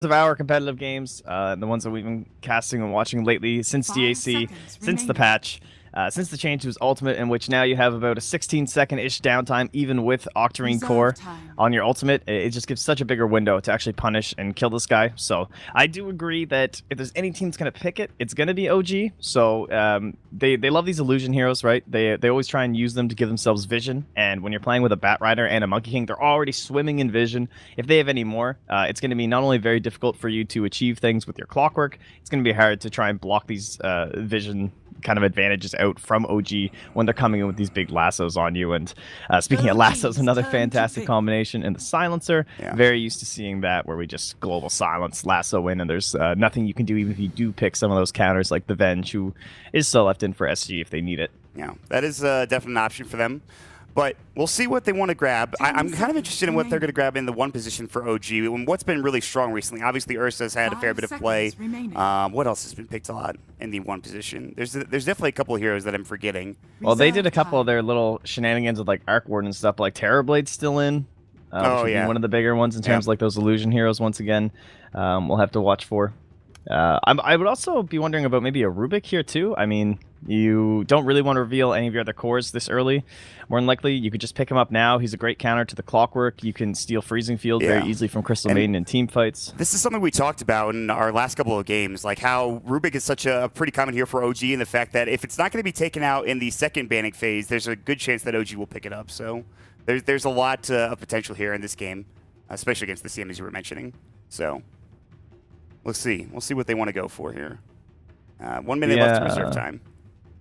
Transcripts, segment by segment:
of our competitive games, the ones that we've been casting and watching lately since DAC, since the patch, since the change to his ultimate, in which now you have about a 16-second-ish downtime, even with Octarine Core on your ultimate. It just gives such a bigger window to actually punish and kill this guy. So I do agree that if there's any team that's going to pick it, it's going to be OG. So they love these illusion heroes, right? They always try and use them to give themselves vision. And when you're playing with a Bat Rider and a Monkey King, they're already swimming in vision. If they have any more, it's going to be not only very difficult for you to achieve things with your clockwork, it's going to be hard to try and block these vision kind of advantages out from OG when they're coming in with these big lassos on you. And speaking of lassos, another fantastic combination in the silencer. Yeah. Very used to seeing that, where we just global silence lasso in, and there's nothing you can do even if you do pick some of those counters like the Venge, who is still left in for SG if they need it. Yeah, that is definitely an option for them. But we'll see what they want to grab. I'm kind of interested in what they're going to grab in the one position for OG. And what's been really strong recently, obviously Ursa's had a fair bit of play. What else has been picked a lot in the one position? There's definitely a couple of heroes that I'm forgetting. Well, they did a couple of their little shenanigans with like Arc Ward and stuff, like Terrorblade's still in. Which would be one of the bigger ones in terms of like those illusion heroes once again. We'll have to watch for. I would also be wondering about maybe a Rubik here too. I mean, you don't really want to reveal any of your other cores this early. More than likely, you could just pick him up now. He's a great counter to the Clockwork. You can steal Freezing Field very easily from Crystal Maiden in team fights. This is something we talked about in our last couple of games, like how Rubik is such a pretty common hero for OG, and the fact that if it's not going to be taken out in the second banning phase, there's a good chance that OG will pick it up. So there's a lot of potential here in this game, especially against the CM as you were mentioning. So we'll see. We'll see what they want to go for here. 1 minute left to reserve time.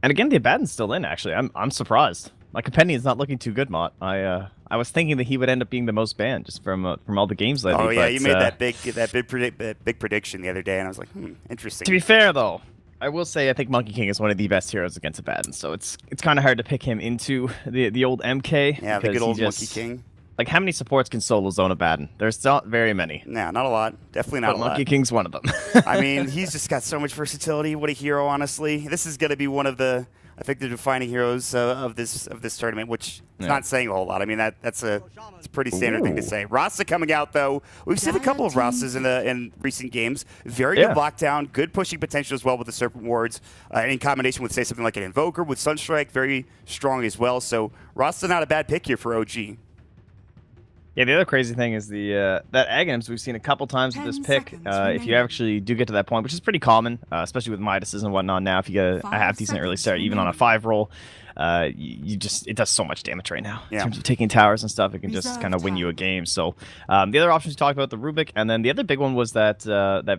And again, the Abaddon's still in, actually. I'm surprised. My compendium's not looking too good, Mott. I was thinking that he would end up being the most banned just from all the games lately. Oh yeah, you made that big prediction the other day, and I was like, interesting. To be fair, though, I will say I think Monkey King is one of the best heroes against Abaddon, so it's kind of hard to pick him into the old MK. Yeah, the good old Monkey King. Like, how many supports can solo zone Abaddon? There's not very many. No, not a lot. Definitely not a lot. Monkey King's one of them. I mean, he's just got so much versatility. What a hero, honestly. This is going to be one of the, I think, the defining heroes of this tournament, which is not saying a whole lot. I mean, that's a pretty standard thing to say. Rasa coming out, though. We've seen a couple of Rasas in recent games. Very good lockdown, good pushing potential as well with the Serpent Wards, in combination with, say, something like an Invoker with Sunstrike, very strong as well. So Rasa not a bad pick here for OG. Yeah, the other crazy thing is the that Aghanims we've seen a couple times with this pick. If you actually do get to that point, which is pretty common, especially with Midases and whatnot now, if you get a half-decent early start, even on a 5 roll, it does so much damage right now. In terms of taking towers and stuff, it can just kind of win you a game. So the other options we talked about, the Rubik, and then the other big one was that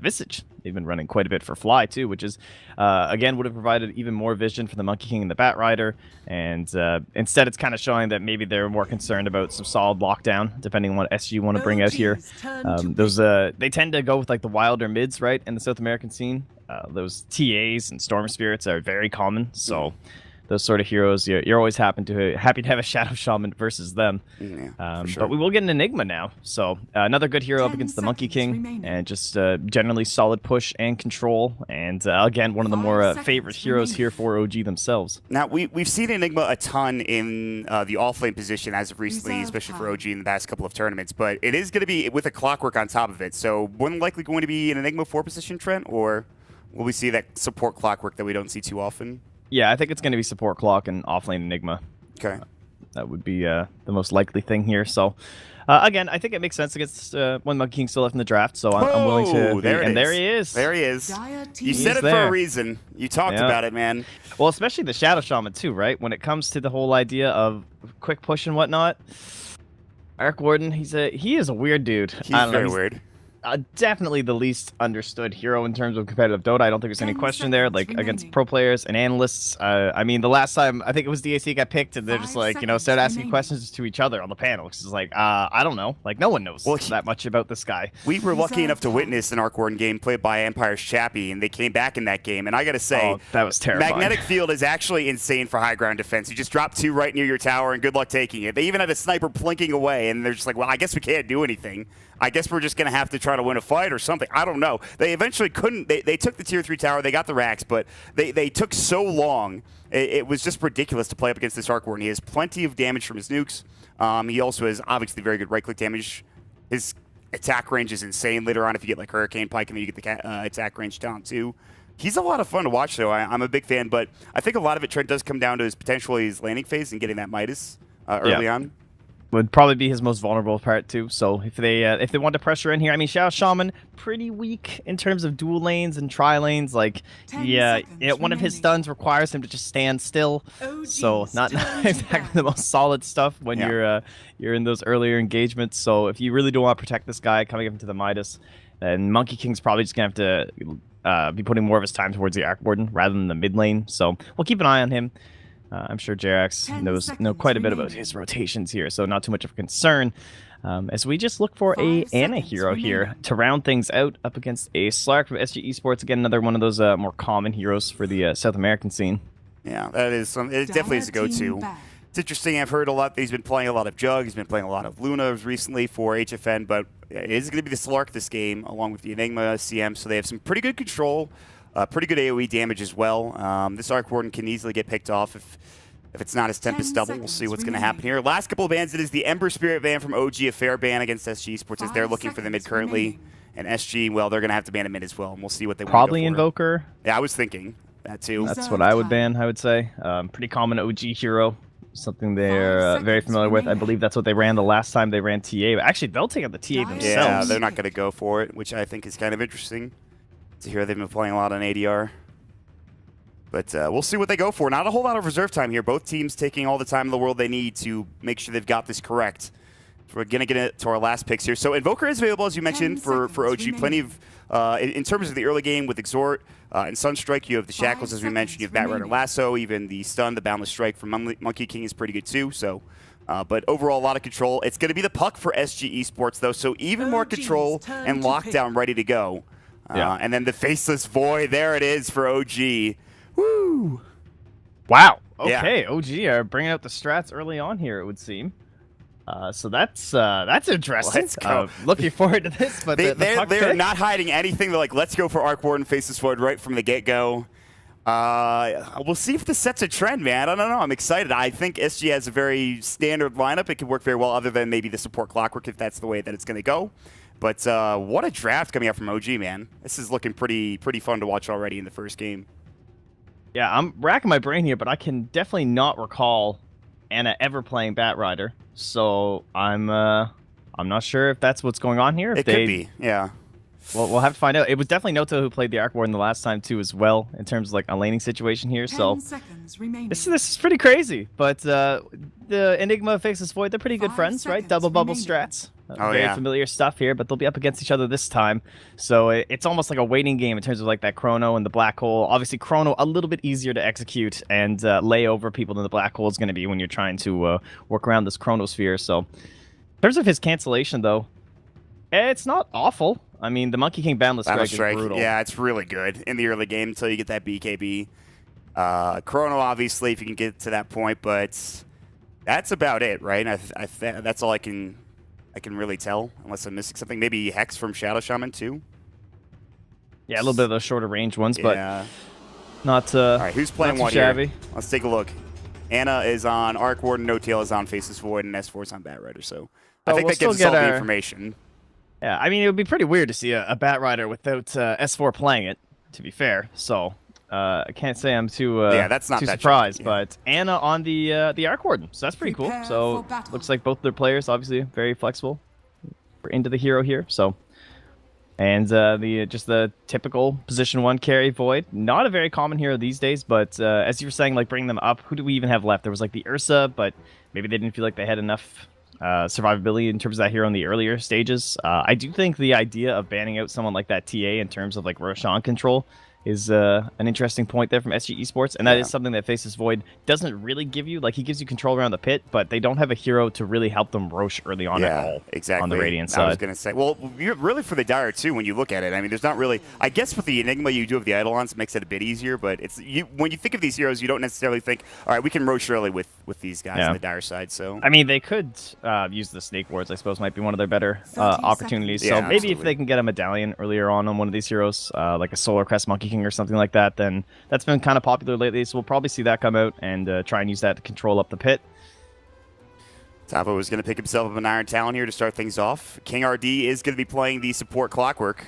Visage. They've been running quite a bit for Fly, too, which is, again, would have provided even more vision for the Monkey King and the Bat Rider. And instead, it's kind of showing that maybe they're more concerned about some solid lockdown, depending on what SG want to bring out here. They tend to go with like the wilder mids, right, in the South American scene. Those TAs and Storm Spirits are very common, so those sort of heroes, you're always happy to have a Shadow Shaman versus them. Sure. But we will get an Enigma now, so another good hero up against the Monkey King, and just generally solid push and control, and again, one of the more favorite heroes here for OG themselves. Now, we've seen Enigma a ton in the off-lane position as of recently, especially for OG in the past couple of tournaments, but it is going to be with a Clockwork on top of it, so more than likely going to be an Enigma 4 position, Trent, or will we see that support Clockwork that we don't see too often? Yeah, I think it's going to be support Clock and offlane Enigma. Okay. That would be the most likely thing here. So, again, I think it makes sense against one Monkey King still left in the draft, so I'm willing to... There he is. There he is. You said it for a reason. You talked about it, man. Well, especially the Shadow Shaman, too, right? When it comes to the whole idea of quick push and whatnot, Arc Warden, he is a weird dude. He's very weird. Definitely the least understood hero in terms of competitive Dota. I don't think there's any question there. Like, against pro players and analysts, I mean, the last time, I think it was DAC got picked, and they're just like, started asking questions to each other on the panel. It's just like, I don't know. Like, no one knows that much about this guy. We were lucky enough to witness an Arc Warden game played by Empire's Chappie, and they came back in that game. And I got to say, that was terrifying. Magnetic Field is actually insane for high ground defense. You just drop 2 right near your tower, and good luck taking it. They even had a sniper blinking away, and they're just like, well, I guess we can't do anything. I guess we're just going to have to try to win a fight or something. I don't know. They eventually couldn't. They took the tier 3 tower. They got the racks, but they took so long. It was just ridiculous to play up against this Arc Warden. He has plenty of damage from his nukes. He also has obviously very good right-click damage. His attack range is insane later on if you get like Hurricane Pike and then you get the attack range down too. He's a lot of fun to watch, though. I'm a big fan, but I think a lot of it, Trent, does come down to his potentially his landing phase and getting that Midas early on. Would probably be his most vulnerable part too. So if they want to pressure in here, I mean, Shadow Shaman pretty weak in terms of dual lanes and tri lanes. Like, one of his stuns requires him to just stand still. So not exactly the most solid stuff when you're in those earlier engagements. So if you really do want to protect this guy coming up into the Midas, then Monkey King's probably just gonna have to be putting more of his time towards the Arc Warden rather than the mid lane. So we'll keep an eye on him. I'm sure Jerax knows quite a bit about his rotations here, so not too much of a concern. As we just look for a Ana hero here to round things out up against a Slark from SG eSports. Again, another one of those more common heroes for the South American scene. Yeah, that is it definitely is a go-to. It's interesting. I've heard a lot that he's been playing a lot of Jug. He's been playing a lot of Luna recently for HFN, but it is going to be the Slark this game, along with the Enigma CM, so they have some pretty good control. Pretty good AoE damage as well. This Arc Warden can easily get picked off if it's not his Tempest double. We'll see what's going to happen here. Last couple of bans, it is the Ember Spirit ban from OG, a fair ban against SG Esports as they're looking for the mid currently. And SG, well, they're going to have to ban a mid as well, and we'll see what they want to go for. Probably Invoker. Yeah, I was thinking that too. That's what I would ban, I would say. Pretty common OG hero. Something they're very familiar with. I believe that's what they ran the last time they ran TA. But actually, they'll take out the TA themselves. Yeah, they're not going to go for it, which I think is kind of interesting. To hear they've been playing a lot on ADR. But we'll see what they go for. Not a whole lot of reserve time here. Both teams taking all the time in the world they need to make sure they've got this correct. So we're going to get into our last picks here. So Invoker is available, as you mentioned, for OG. Plenty of, in terms of the early game with Exhort and Sunstrike, you have the Shackles, as we mentioned. You have Batrider Lasso, even the Stun, the Boundless Strike from Monkey King is pretty good too. So, but overall, a lot of control. It's going to be the Puck for SG Esports, though, so even more control and lockdown ready to go. And then the Faceless Void, there it is for OG. Woo! Wow. Okay, yeah. OG are bringing out the strats early on here, it would seem. So that's interesting. Let's go. Looking forward to this. But they're not hiding anything. They're like, let's go for Arc Warden, Faceless Void right from the get-go. We'll see if this sets a trend, man. I don't know. I'm excited. I think SG has a very standard lineup. It could work very well, other than maybe the support Clockwork, if that's the way that it's going to go. But what a draft coming out from OG, man. This is looking pretty fun to watch already in the first game. Yeah, I'm racking my brain here, but I can definitely not recall Ana ever playing Batrider. So I'm not sure if that's what's going on here. It could be, yeah. Well, we'll have to find out. It was definitely Noto who played the Arc Warden the last time too, as well, in terms of like a laning situation here. So this is pretty crazy. But the Enigma, Faceless Void, they're pretty good friends, right? Double bubble strats. Very familiar stuff here, but they'll be up against each other this time. So it's almost like a waiting game in terms of like that Chrono and the Black Hole. Obviously, Chrono a little bit easier to execute and lay over people than the Black Hole is going to be when you're trying to work around this Chronosphere. So in terms of his cancellation, though, it's not awful. I mean, the Monkey King Boundless Strike is brutal. Yeah, it's really good in the early game until you get that BKB. Chrono, obviously, if you can get to that point, but that's about it, right? That's all I can really tell, unless I'm missing something. Maybe Hex from Shadow Shaman, too? Yeah, a little bit of the shorter range ones, but not all right, who's playing what shabby here? Let's take a look. Ana is on Arc Warden, No-Tail is on Faceless Void, and S4 is on Batrider, so I think that gives us all the information. Yeah, I mean, it would be pretty weird to see a Batrider without S4 playing it, to be fair. So I can't say I'm too surprised, but Ana on the Arc Warden, so that's pretty cool. So looks like both their players, obviously, very flexible. We're into the hero here, so. And just the typical position 1 carry Void. Not a very common hero these days, but as you were saying, like bringing them up, who do we even have left? There was like the Ursa, but maybe they didn't feel like they had enough survivability in terms of that hero in the earlier stages. I do think the idea of banning out someone like that TA in terms of like Roshan control is an interesting point there from SG Esports, and that is something that Faceless Void doesn't really give you. Like, he gives you control around the pit, but they don't have a hero to really help them Rosh early on at all. Exactly. On the Radiant side. I was going to say, well, really for the Dire, too, when you look at it. I mean, there's not really... I guess with the Enigma you do have the Eidolons, it makes it a bit easier, but it's when you think of these heroes, you don't necessarily think, all right, we can Rosh early with these guys on the Dire side, so... I mean, they could use the Snake Wards, I suppose, might be one of their better opportunities. So maybe if they can get a Medallion earlier on one of these heroes, like a Solar Crest Monkey King or something like that, then that's been kind of popular lately, so we'll probably see that come out and try and use that to control up the pit. Tavo is going to pick himself up an Iron Talon here to start things off. King RD is going to be playing the support Clockwork.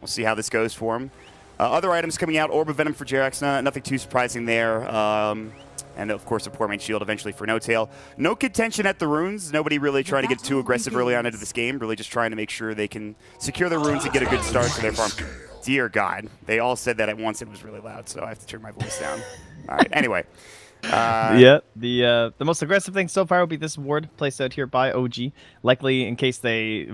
We'll see how this goes for him. Other items coming out, Orb of Venom for Jerax, nothing too surprising there. And, of course, a Poor Man's Shield eventually for No Tail. No contention at the runes. Nobody really trying to get too aggressive early on into this game. Really just trying to make sure they can secure the runes and get a good start to their farm. Dear God. They all said that at once. It was really loud, so I have to turn my voice down. All right, anyway. Yeah, the most aggressive thing so far will be this ward placed out here by OG. Likely in case they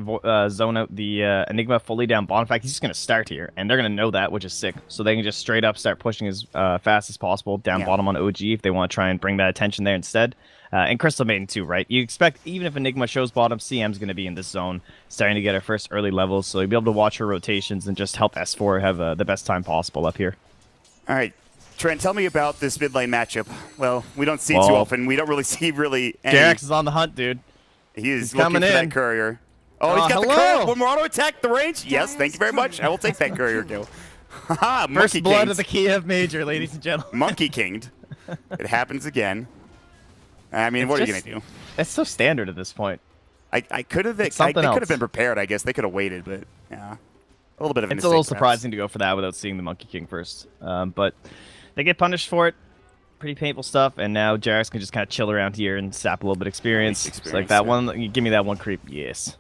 zone out the Enigma fully down bottom. In fact, he's just going to start here, and they're going to know that, which is sick. So they can just straight up start pushing as fast as possible down bottom on OG if they want to try and bring that attention there instead. And Crystal Maiden too, right? You expect even if Enigma shows bottom, CM's going to be in this zone, starting to get her first early levels, so you'll be able to watch her rotations and just help S4 have the best time possible up here. All right. Trent, tell me about this mid lane matchup. Well, we don't see it too often. We don't really see any... Jerax is on the hunt, dude. He's looking for that courier. Oh, he's got the courier. One more auto attack, the range. Yes, thank you very much. I will take that courier kill. Haha, First blood of the Kiev Major, ladies and gentlemen. Monkey Kinged. It happens again. I mean, what are you going to do? It's so standard at this point. I could have... They could have been prepared, I guess. They could have waited, but yeah. A little bit of a mistake, It's a little surprising to go for that without seeing the Monkey King first. But... they get punished for it. Pretty painful stuff. And now Jerax can just kind of chill around here and sap a little bit of experience. It's like that one. You give me that one creep. Yes.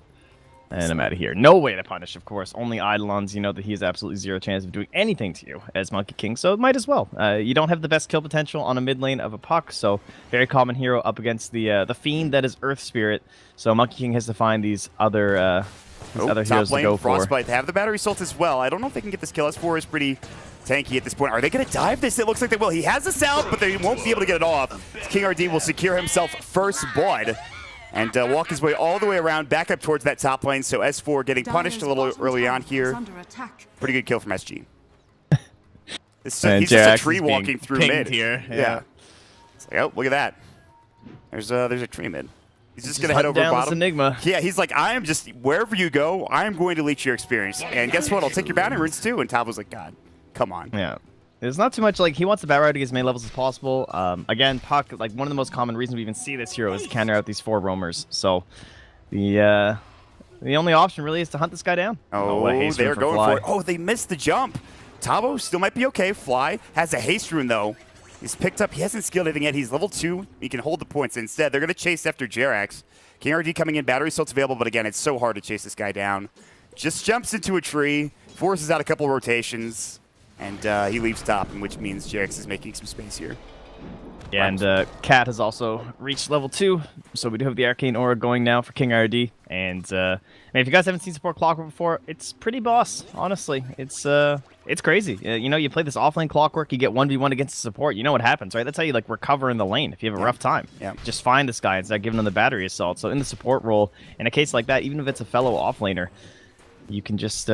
And I'm out of here. No way to punish, of course. Only Eidolons. You know that he has absolutely zero chance of doing anything to you as Monkey King. So it might as well. You don't have the best kill potential on a mid lane of a puck. So very common hero up against the fiend that is Earth Spirit. So Monkey King has to find these other heroes to go for. Frostbite. They have the battery assault as well. I don't know if they can get this kill. S4 is pretty tanky at this point. Are they going to dive this? It looks like they will. He has the sound, but they won't be able to get it off. King RD will secure himself first blood and walk his way all the way around, back up towards that top lane. So S4 getting punished a little early on here. Pretty good kill from SG. He's just a tree walking through mid. Here. Yeah. It's like, oh, look at that. There's a tree mid. He's just going to head over bottom. Enigma. Yeah, he's like, I am just, wherever you go, I am going to leech your experience. And guess what? I'll take your bounty runes too. And Tavo's like, God. Come on. Yeah. There's not too much, like, he wants the bat ride to get as many levels as possible. Again, Puck, like, one of the most common reasons we even see this hero is to counter out these 4 roamers. So, the only option really is to hunt this guy down. Oh, they're going for it. Oh, they missed the jump. Tavo still might be okay. Fly has a haste rune, though. He's picked up. He hasn't skilled anything yet. He's level 2. He can hold the points. Instead, they're going to chase after Jerax. King RD coming in. Battery assault's available, but again, it's so hard to chase this guy down. Just jumps into a tree, forces out a couple of rotations. And he leaves top, which means Jerax is making some space here. Yeah, and Cat has also reached level 2, so we do have the Arcane Aura going now for King RD. And man, if you guys haven't seen support Clockwork before, it's pretty boss, honestly. It's crazy. You know, you play this offlane Clockwork, you get 1v1 against the support, you know what happens, right? That's how you, like, recover in the lane if you have a rough time. Yeah. Just find this guy and start giving him the battery assault. So in the support role, in a case like that, even if it's a fellow offlaner, you can just...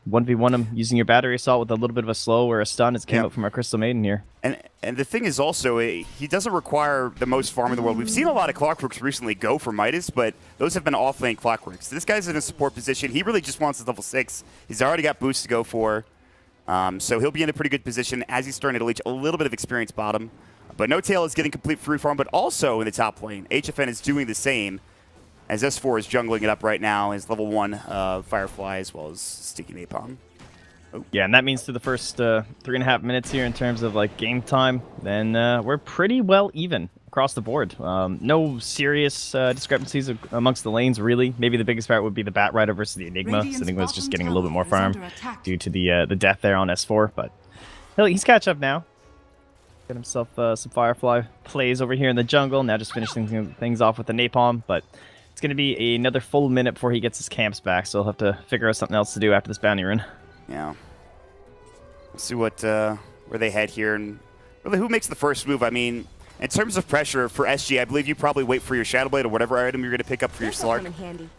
1v1 him using your battery assault with a little bit of a slow or a stun as came up from our Crystal Maiden here. And the thing is also, he doesn't require the most farm in the world. We've seen a lot of Clockworks recently go for Midas, but those have been off-lane Clockworks. This guy's in a support position. He really just wants his level 6. He's already got boosts to go for. So he'll be in a pretty good position as he's starting to leech a little bit of experience bottom. But No Tail is getting complete free farm, but also in the top lane. HFN is doing the same. As S4 is jungling it up right now, is level 1 Firefly as well as Sticky Napalm. Oh. Yeah, and that means through the first 3.5 minutes here in terms of like game time, then we're pretty well even across the board. No serious discrepancies amongst the lanes, really. Maybe the biggest part would be the Bat Rider versus the Enigma. So Enigma's just getting a little bit more farm due to the death there on S4, but he's catch up now. Get himself some Firefly plays over here in the jungle. Now just finishing things off with the Napalm, but it's going to be another full minute before he gets his camps back, so he'll have to figure out something else to do after this bounty run. Yeah. We'll see what where they head here, and really who makes the first move. I mean, in terms of pressure for SG, I believe you probably wait for your Shadow Blade or whatever item you're going to pick up for your Slark.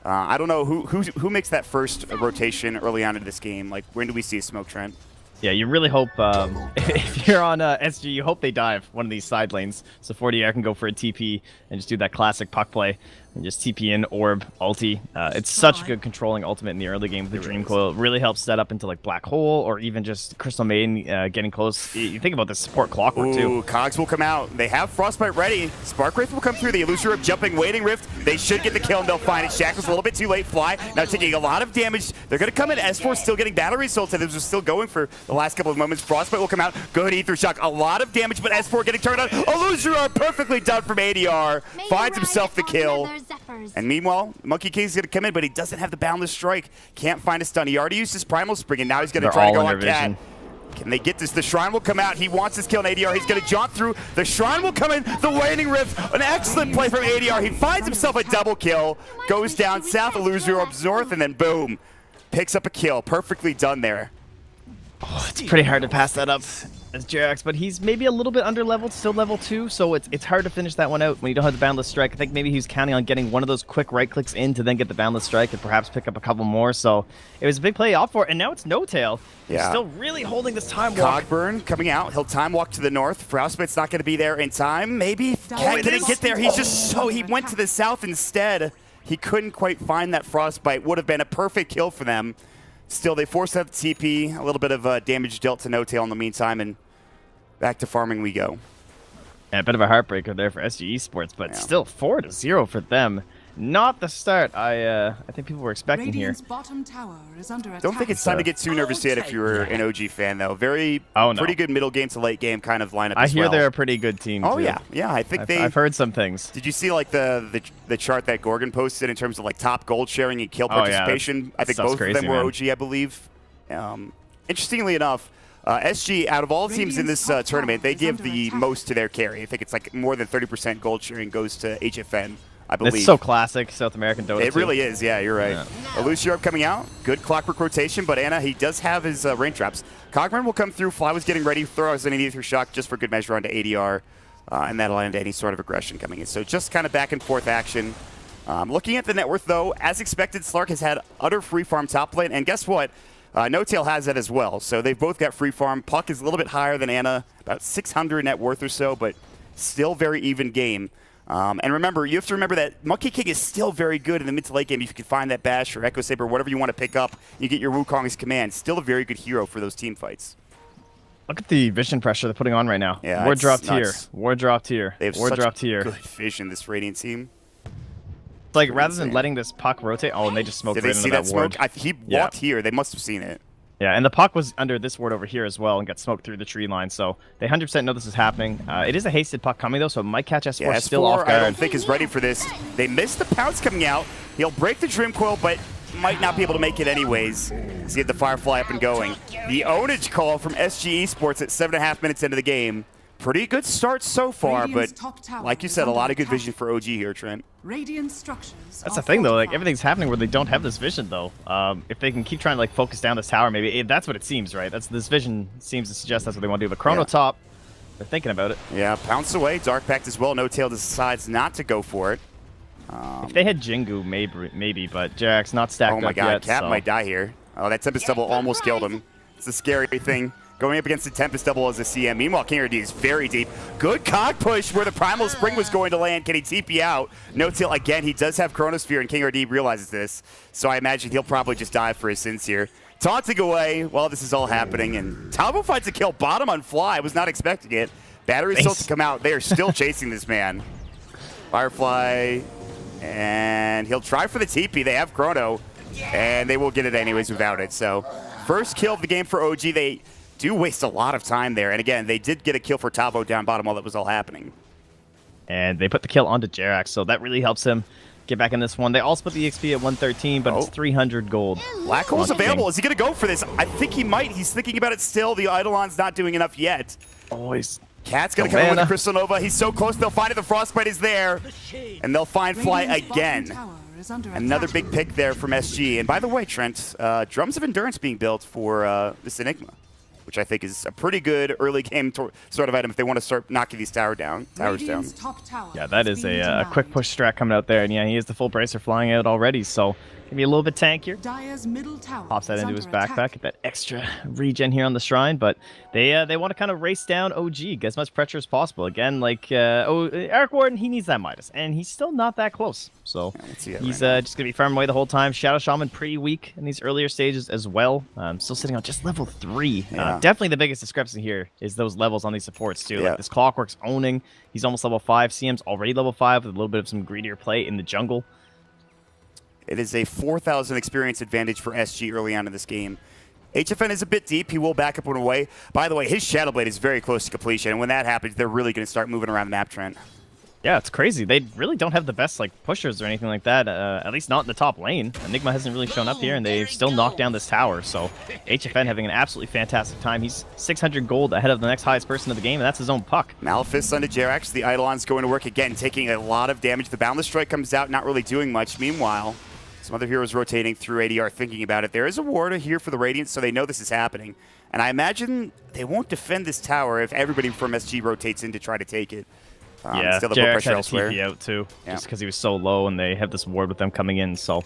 I don't know who makes that first rotation early on in this game. Like, when do we see a smoke, Trent? Yeah, you really hope, if you're on SG, you hope they dive one of these side lanes, so 40R can go for a TP and just do that classic puck play. and just TP in, orb, ulti. It's such a good controlling ultimate in the early game with the Dream Coil. It really helps set up into like Black Hole or even just Crystal Maiden getting close. You think about the support Clockwork too. Cogs will come out. They have Frostbite ready. Spark Wraith will come through. The Illusion Orb jumping, Waiting Rift. They should get the kill and they'll find it. Shackle's a little bit too late. Fly now taking a lot of damage. They're going to come in. S4 still getting battery assaults. They're still going for the last couple of moments. Frostbite will come out. Good Ether Shock. A lot of damage, but S4 getting turned on. Illusion Orb perfectly done from ADR. Finds himself the kill. And meanwhile, Monkey King's going to come in, but he doesn't have the Boundless Strike. Can't find a stun. He already used his Primal Spring, and now he's going to try to go on Cat. Can they get this? The Shrine will come out. He wants this kill in ADR. He's going to jaunt through. The Shrine will come in. The Waiting Rift. An excellent play from ADR. He finds himself a double kill. Goes down south. Illusion Orbs north, and then boom. Picks up a kill. Perfectly done there. Oh, it's pretty hard to pass that up as JerAx, but he's maybe a little bit under-leveled, still level 2, so it's hard to finish that one out when you don't have the Boundless Strike. I think maybe he's counting on getting one of those quick right-clicks in to then get the Boundless Strike and perhaps pick up a couple more, so it was a big play off for it, and now it's No-Tail. Yeah. He's still really holding this time walk. Cogburn coming out. He'll time walk to the north. Frostbite's not going to be there in time. Maybe Cat didn't get there. He's just he went to the south instead. He couldn't quite find that Frostbite. Would have been a perfect kill for them. Still, they forced out the TP, a little bit of damage dealt to No-Tail in the meantime, and back to farming we go. Yeah, a bit of a heartbreaker there for SG Esports, but still 4-0 for them. Not the start I think people were expecting here. Bottom tower is under attack. Don't think it's time to get too nervous yet if you're an OG fan, though. Pretty good middle game to late game kind of lineup I as hear well. they're a pretty good team, Oh, too. yeah. I think I've heard some things. Did you see like the chart that Gorgon posted in terms of like top gold sharing and kill participation? Yeah, I think both of them were OG, I believe. Interestingly enough, SG, out of all teams in this tournament, they give the most to their carry. I think it's like more than 30% gold sharing goes to HFN, I believe. It's so classic South American Dota. It really is, yeah, you're right. Yeah. Illusion Orb coming out, good Clockwork rotation, but Anna, he does have his rain traps. Cogburn will come through, Fly was getting ready, throw us an Ether Shock just for good measure onto ADR, and that'll end any sort of aggression coming in. So just kind of back and forth action. Looking at the net worth, though, as expected, Slark has had utter free farm top lane, and guess what? No-Tail has that as well, so they've both got free farm. Puck is a little bit higher than Anna, about 600 net worth or so, but still very even game. And remember, you have to remember that Monkey King is still very good in the mid to late game. If you can find that Bash or Echo Saber, whatever you want to pick up, you get your Wukong's command. Still a very good hero for those team fights. Look at the vision pressure they're putting on right now. Yeah, Ward dropped here. Ward dropped here. They have Ward such dropped here. good vision, this Radiant team. Like, rather than letting this puck rotate, and they just smoked right into that ward. Smoke? He walked here. They must have seen it. Yeah, and the puck was under this ward over here as well and got smoked through the tree line, so they 100% know this is happening. It is a hasted puck coming, though, so it might catch S4 still off guard. I don't think is ready for this. They missed the pounce coming out. He'll break the Dream Coil, but might not be able to make it anyways. Let's get the Firefly up and going. The ownage call from SG Esports at 7.5 minutes into the game. Pretty good start so far, but like you said, a lot of good vision for OG here, Trent. That's the thing, though. Like, everything's happening where they don't have this vision, though. If they can keep trying to like focus down this tower, maybe that's what it seems, right? This vision seems to suggest that's what they want to do. But Chrono top, they're thinking about it. Yeah, pounce away. Dark Pact as well. No-Tail decides not to go for it. If they had Jingu, maybe, but JerAx not stacked up yet. Oh my God, Cat might die here. Oh, that Tempest Double almost killed him. It's a scary thing. Going up against the Tempest Double as a CM. Meanwhile, KingRD is very deep. Good cog push where the Primal Spring was going to land. Can he TP out? No-Tail, again, he does have Chronosphere, and KingRD realizes this. So I imagine he'll probably just die for his sins here. Taunting away while this is all happening. And Tavo finds a kill bottom on Fly. I was not expecting it. Battery still to come out. They are still chasing this man. Firefly, and he'll try for the TP. They have Chrono, and they will get it anyways without it. So first kill of the game for OG. They do waste a lot of time there. And again, they did get a kill for Tavo down bottom while that was all happening. And they put the kill onto JerAx, so that really helps him get back in this one. They also put the XP at 113, but it's 300 gold. Black Hole's available. Is he going to go for this? I think he might. He's thinking about it still. The Eidolon's not doing enough yet. Always. Cat's going to come in with the Crystal Nova. He's so close. They'll find it. The Frostbite is there. And they'll find Fly again. Another big pick there from SG. And by the way, Trent, Drums of Endurance being built for this Enigma, which I think is a pretty good early game sort of item if they want to start knocking these towers down. Yeah, that is a quick push strat coming out there. And yeah, he has the full bracer flying out already. So Can be a little bit tankier. Dire's middle tower Pops that is into under his backpack, attack. get that extra regen here on the shrine, but they want to kind of race down OG, get as much pressure as possible. Again, like Eric Warden, he needs that Midas, and he's still not that close. So he's just gonna be farming away the whole time. Shadow Shaman pretty weak in these earlier stages as well. Still sitting on just level 3. Definitely the biggest discrepancy here is those levels on these supports too. Like this Clockwork's owning, he's almost level 5. CM's already level 5 with a little bit of some greedier play in the jungle. It is a 4,000 experience advantage for SG early on in this game. HFN is a bit deep. He will back up one away. By the way, his Shadow Blade is very close to completion, and when that happens, they're really going to start moving around the map, Trent. Yeah, it's crazy. They really don't have the best like pushers or anything like that, at least not in the top lane. Enigma hasn't really shown up here, and they've still knocked down this tower. So HFN having an absolutely fantastic time. He's 600 gold ahead of the next highest person of the game, and that's his own Puck. Malefice onto Jerax. The Eidolon's going to work again, taking a lot of damage. The Boundless Strike comes out, not really doing much. Meanwhile, some other heroes rotating through ADR thinking about it. There is a ward here for the Radiant, so they know this is happening. And I imagine they won't defend this tower if everybody from SG rotates in to try to take it. Yeah, still Jerax had a TP out too, just because he was so low, and they have this ward with them coming in, so...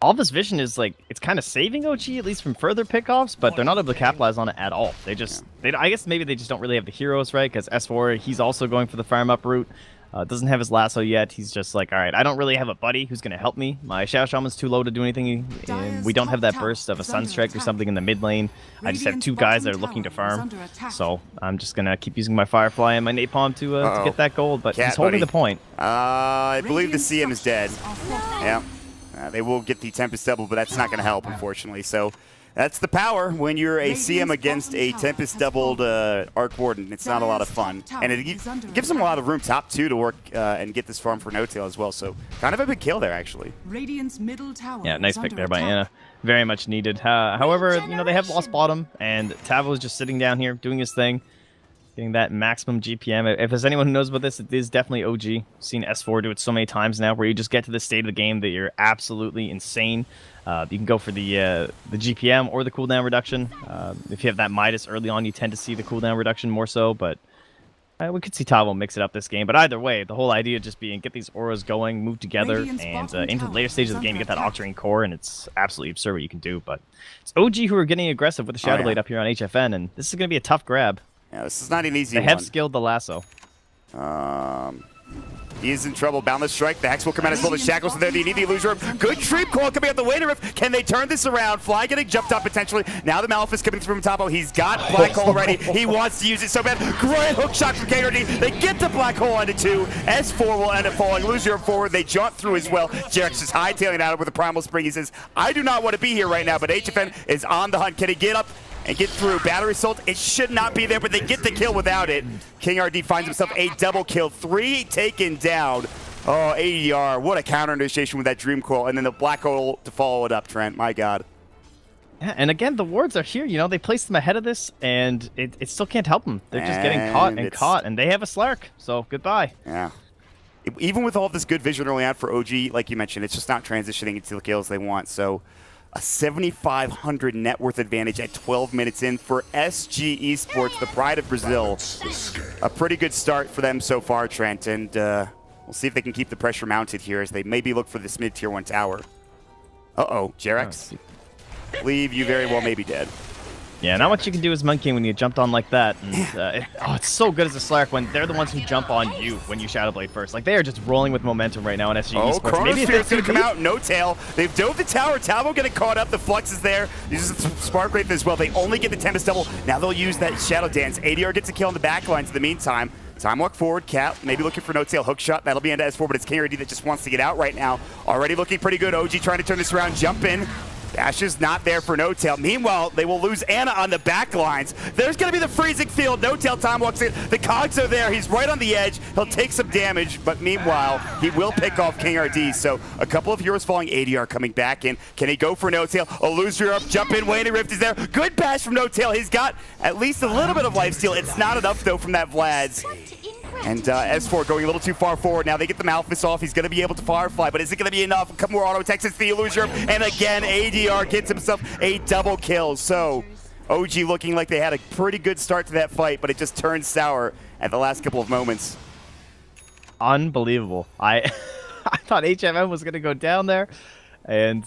All this vision is, like, it's kind of saving OG, at least from further pickoffs, but they're not able to capitalize on it at all. They just... I guess maybe they just don't really have the heroes, right? Because S4, he's also going for the farm up route. Doesn't have his lasso yet. He's just like, all right, I don't really have a buddy who's going to help me. My Shadow Shaman's too low to do anything. We don't have that burst of a Sunstrike or something in the mid lane. I just have 2 guys that are looking to farm. So I'm just going to keep using my Firefly and my Napalm to get that gold. But he's holding the point. I believe the CM is dead. Yeah. They will get the Tempest double, but that's not going to help, unfortunately. So that's the power when you're a CM against a Tempest doubled Arc Warden. It's not a lot of fun. And it gives them a lot of room top 2 to work and get this farm for no-tail as well. So kind of a big kill there, actually. Radiant's middle tower yeah, nice pick there by Anna. Very much needed. However, you know, they have lost bottom, and Tavo's just sitting down here doing his thing, getting that maximum GPM. If there's anyone who knows about this, it is definitely OG. Seen S4 do it so many times now, where you just get to the state of the game that you're absolutely insane. You can go for the GPM or the cooldown reduction. If you have that Midas early on, you tend to see the cooldown reduction more so, but we could see Tavo mix it up this game. But either way, the whole idea just being get these auras going, move together, and into the later stages of the game, you get that Octarine core, and it's absolutely absurd what you can do. But it's OG who are getting aggressive with the Shadow Blade up here on HFN, and this is going to be a tough grab. Yeah, this is not an easy one. They have skilled the lasso. He is in trouble. Boundless Strike. The Hex will come out as well. The Shackles are there. They need the Illusion Orb. Good Treep Call coming out the Wader Rift. Can they turn this around? Fly getting jumped up potentially. Now the Malefice coming through from Topo. He's got Black Hole already. He wants to use it so bad. Great hook shot from KRD. They get the Black Hole onto 2. S4 will end up falling. Illusion Orb forward. They jaunt through as well. Jerax is hightailing out with a Primal Spring. He says, I do not want to be here right now, but HFN is on the hunt. Can he get up and get through? Battery Assault, it should not be there, but they get the kill without it. King RD finds himself a double kill. 3 taken down. Oh, ADR, what a counter initiation with that Dream Coil, and then the Black Hole to follow it up, Trent. My God. Yeah, and again, the wards are here. You know, they placed them ahead of this, and it still can't help them. They're just getting caught, and they have a Slark, so goodbye. Yeah. Even with all this good vision early on for OG, like you mentioned, it's just not transitioning into the kills they want. So a 7,500 net worth advantage at 12 minutes in for SG eSports, the pride of Brazil. A pretty good start for them so far, Trent, and we'll see if they can keep the pressure mounted here as they maybe look for this mid-tier 1 tower. Uh-oh, Jerax. Believe you very well may be dead. Yeah, not much you can do as Monkey when you jumped on like that. And, it's so good as a Slark when they're the ones who jump on you when you Shadow Blade first. Like, they are just rolling with momentum right now in SG eSports. Chronosphere is going to come out, no tail. They've dove the tower. Tavo getting caught up. The Flux is there. Uses the Spark Wraith as well. They only get the Tempest double. Now they'll use that Shadow Dance. ADR gets a kill on the back lines in the meantime. Time walk forward, Cap, maybe looking for no-tail hook shot. That'll be into S4, but it's KRD that just wants to get out right now. Already looking pretty good. OG trying to turn this around, jump in. Dash is not there for no-tail. Meanwhile, they will lose Anna on the back lines. There's going to be the freezing field. No-tail time walks in. The cogs are there. He's right on the edge. He'll take some damage, but meanwhile, he will pick off King RD. So a couple of heroes falling. ADR coming back in. Can he go for no-tail? Illusory up, jump in. Waning Rift is there. Good pass from no-tail. He's got at least a little bit of lifesteal. It's not enough, though, from that Vlad's. And S4 going a little too far forward. Now they get the Malefice off. He's going to be able to Firefly, but is it going to be enough? A couple more auto attacks. It's the Illusion. And again, ADR gets himself a double kill. So OG looking like they had a pretty good start to that fight, but it just turned sour at the last couple of moments. Unbelievable. I thought HMM was going to go down there. And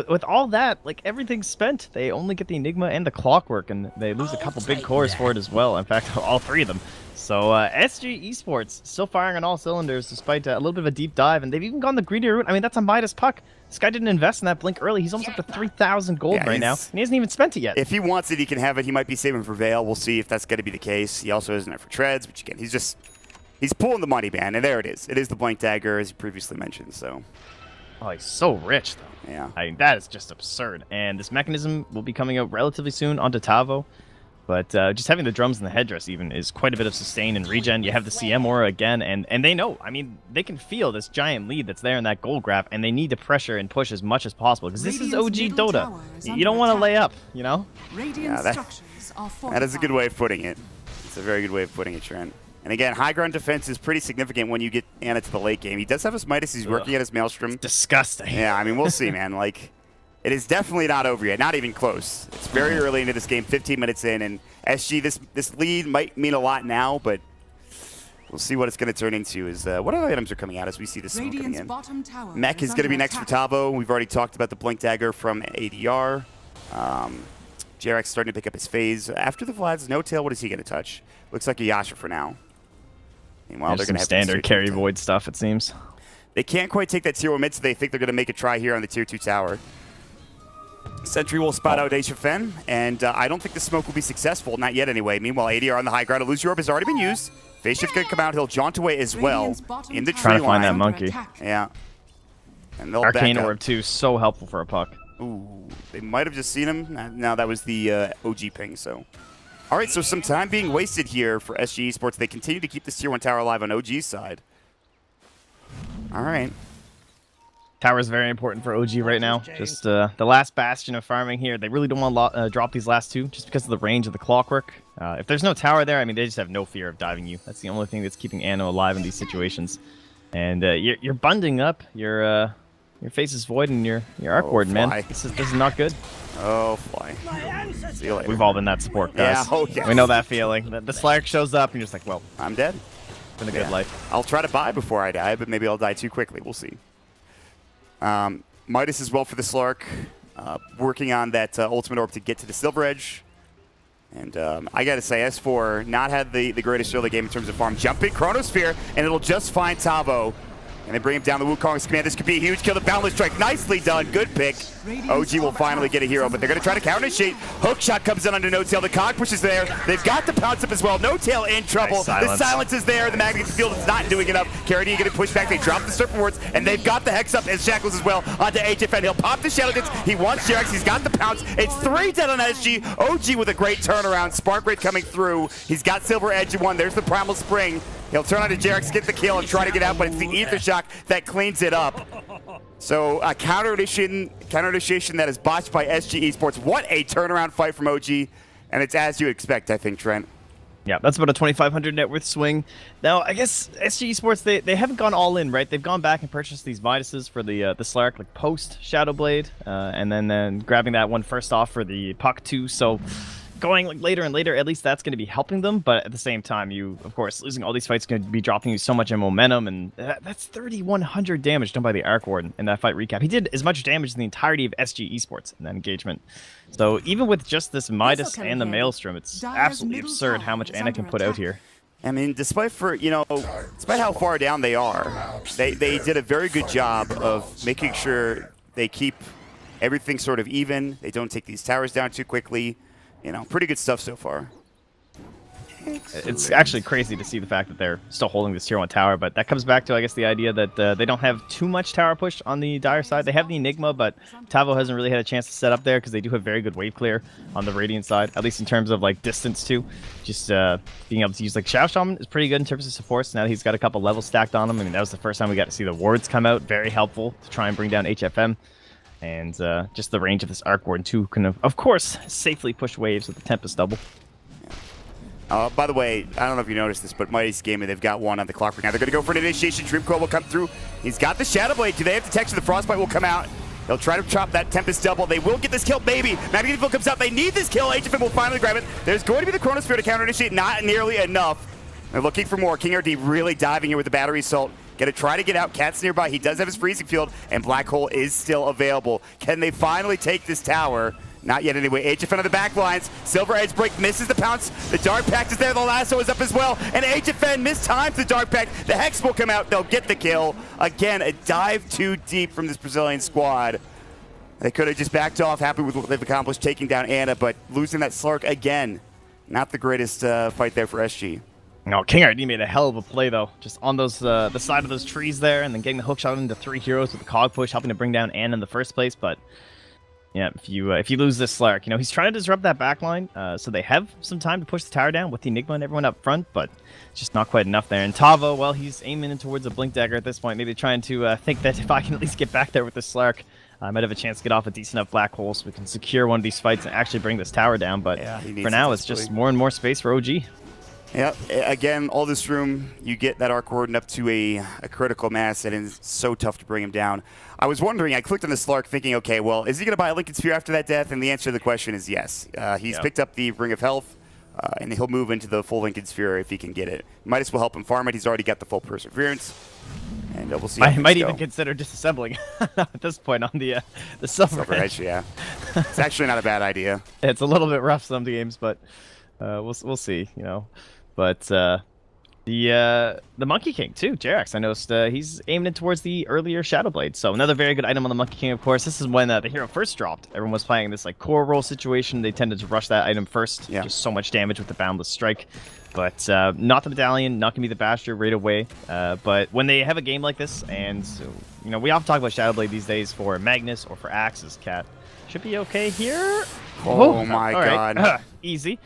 with all that, like, everything's spent. They only get the Enigma and the Clockwork, and they lose a couple big cores for it as well. In fact, all 3 of them. So SG Esports still firing on all cylinders despite a little bit of a deep dive, and they've even gone the greedier route. I mean, that's a Midas puck. This guy didn't invest in that blink early. He's almost up to 3,000 gold right now, and he hasn't even spent it yet. If he wants it, he can have it. He might be saving for Veil. We'll see if that's going to be the case. He also isn't it for Treads, which again, he's pulling the money, man, and there it is. It is the Blank Dagger, as you previously mentioned, so. Oh, he's so rich, though. Yeah. I mean, that is just absurd. And this mechanism will be coming out relatively soon onto Tavo. But just having the drums and the headdress even is quite a bit of sustain and regen. You have the CM aura again, and they know. I mean, they can feel this giant lead that's there in that gold graph, and they need to pressure and push as much as possible, because this is OG Dota. You don't want to lay up, you know? Yeah, that is a good way of putting it. It's a very good way of putting it, Trent. And again, high ground defense is pretty significant when you get Anna to the late game. He does have his Midas. He's working at his Maelstrom. It's disgusting. Yeah, I mean, we'll see, man. Like, it is definitely not over yet. Not even close. It's very early into this game, 15 minutes in. And SG, this lead might mean a lot now, but we'll see what it's going to turn into. What other items are coming out as we see this smoke coming in? Mech is going to be next for Tavo. We've already talked about the Blink Dagger from ADR. JRX starting to pick up his phase. After the Vlads, no tail. What is he going to touch? Looks like a Yasha for now. Meanwhile, they're going to have standard carry void stuff, it seems. They can't quite take that tier 1 mid, so they think they're going to make a try here on the tier 2 tower. Sentry will spot out HFN, and I don't think the smoke will be successful. Not yet, anyway. Meanwhile, ADR on the high ground. Illusion Orb has already been used. Phase Shift going to come out. He'll jaunt away as well in the tree Trying to find line. that monkey. Yeah. And they'll Arcane back up. Orb, too. So helpful for a puck. Ooh, they might have just seen him. No, that was the OG ping, so. All right, so some time being wasted here for SG Esports. They continue to keep this tier 1 tower alive on OG's side. All right. Tower is very important for OG right now. Just the last bastion of farming here. They really don't want to drop these last 2 just because of the range of the Clockwork. If there's no tower there, I mean, they just have no fear of diving you. That's the only thing that's keeping Anno alive in these situations. And you're bunding up your Faceless Void and your Arc Warden, man. This is not good. Oh, fly. See you later. We've all been that support, guys. Yeah, yes. We know that feeling. The Slayer shows up, and you're just like, well, I'm dead. It's been a good life. I'll try to buy before I die, but maybe I'll die too quickly. We'll see. Midas as well for the Slark. Working on that Ultimate Orb to get to the Silver Edge. And I got to say, S4 not had the greatest early game in terms of farm. Jumping Chronosphere, and it'll just find Tavo. And they bring him down the Wukong's command. This could be a huge kill. The Boundless Strike. Nicely done. Good pick. OG will finally get a hero, but they're going to try to counter-initiate. Hook shot comes in under No Tail. The Cog push is there. They've got the pounce up as well. No Tail in trouble. Nice silence. The silence is there. The magnetic field is not doing enough. Carradine getting pushed back. They drop the Serpent Wards, and they've got the Hex up as Shackles as well onto HFN. He'll pop the Shadow Dance. He wants Jerax. He's got the pounce. It's 3 dead on SG. OG with a great turnaround. Spark Wraith coming through. He's got Silver Edge in 1. There's the Primal Spring. He'll turn on to Jerax, get the kill, and try to get out, but it's the Ether Shock that cleans it up. So a counter initiation that is botched by SG Esports. What a turnaround fight from OG, and it's as you expect, I think, Trent. Yeah, that's about a 2,500 net worth swing. Now, I guess SG Esports, they haven't gone all in, right? They've gone back and purchased these Midases for the Slark, like post Shadowblade, and then grabbing that one first off for the Puck 2. So going like later and later, at least that's going to be helping them. But at the same time, of course, losing all these fights is going to be dropping you so much in momentum. And that's 3,100 damage done by the Arc Warden in that fight recap. He did as much damage as the entirety of SG Esports in that engagement. So even with just this Midas and the Maelstrom, it's absolutely absurd how much Anna can put out here. I mean, despite how far down they are, they did a very good job of making sure they keep everything sort of even. They don't take these towers down too quickly. Pretty good stuff so far. It's actually crazy to see the fact that they're still holding this tier 1 tower, but that comes back to, I guess, the idea that they don't have too much tower push on the Dire side. They have the Enigma, but Tavo hasn't really had a chance to set up there because they do have very good wave clear on the Radiant side, at least in terms of like distance too. Just being able to use like Shao Shaman is pretty good in terms of supports. Now that he's got a couple levels stacked on him. I mean, that was the first time we got to see the wards come out. Very helpful to try and bring down HFM. And just the range of this Arc Warden too can, of course, safely push waves with the Tempest double. By the way, I don't know if you noticed this, but Vici Gaming, they've got one on the clock right now. They're going to go for an initiation. Dream Coil will come through. He's got the Shadow Blade. Do they have detection? The Frostbite will come out. They'll try to chop that Tempest double. They will get this kill, maybe. Magnetic Field comes out. They need this kill. HFM will finally grab it. There's going to be the Chronosphere to counter initiate. Not nearly enough. They're looking for more. King RD really diving here with the Battery Assault. Gonna try to get out. Cat's nearby. He does have his freezing field, and Black Hole is still available. Can they finally take this tower? Not yet anyway. HFN on the back lines. Silver Edge Break misses the pounce. The Dark Pact is there. The lasso is up as well. And HFN mistimes the Dark Pact. The Hex will come out. They'll get the kill. Again, a dive too deep from this Brazilian squad. They could have just backed off, happy with what they've accomplished, taking down Ana, but losing that Slark again. Not the greatest fight there for SG. No, King RD made a hell of a play, though. Just on those the side of those trees there, and then getting the hook shot into 3 heroes with the cog push, helping to bring down Ana in the first place, but... yeah, if you lose this Slark, he's trying to disrupt that backline, so they have some time to push the tower down with the Enigma and everyone up front, but it's just not quite enough there. And Tavo, well, he's aiming in towards a Blink Dagger at this point, maybe trying to think that if I can at least get back there with the Slark, I might have a chance to get off a decent enough Black Hole so we can secure one of these fights and actually bring this tower down, but yeah, for now it's just more and more space for OG. Yep, again, all this room, you get that Arc Warden up to a critical mass, and it's so tough to bring him down. I was wondering, I clicked on the Slark thinking, okay, well, is he going to buy a Lincoln Sphere after that death? And the answer to the question is yes. He's picked up the Ring of Health, and he'll move into the full Lincoln Sphere if he can get it. Might as well help him farm it. He's already got the full Perseverance, and we'll see how I might go. even consider disassembling at this point on the Silver Edge. Yeah. It's actually not a bad idea. It's a little bit rough some games, but we'll see, But the Monkey King too, Jerax, I noticed he's aiming in towards the earlier Shadow Blade. So another very good item on the Monkey King, of course. This is when the hero first dropped. Everyone was playing this like core roll situation. They tended to rush that item first. Yeah. Just so much damage with the Boundless Strike. But not the Medallion, not gonna be the Basher right away. But when they have a game like this, and we often talk about Shadow Blade these days for Magnus or for Axe's Cat. Should be okay here. Oh my god. Right. Easy.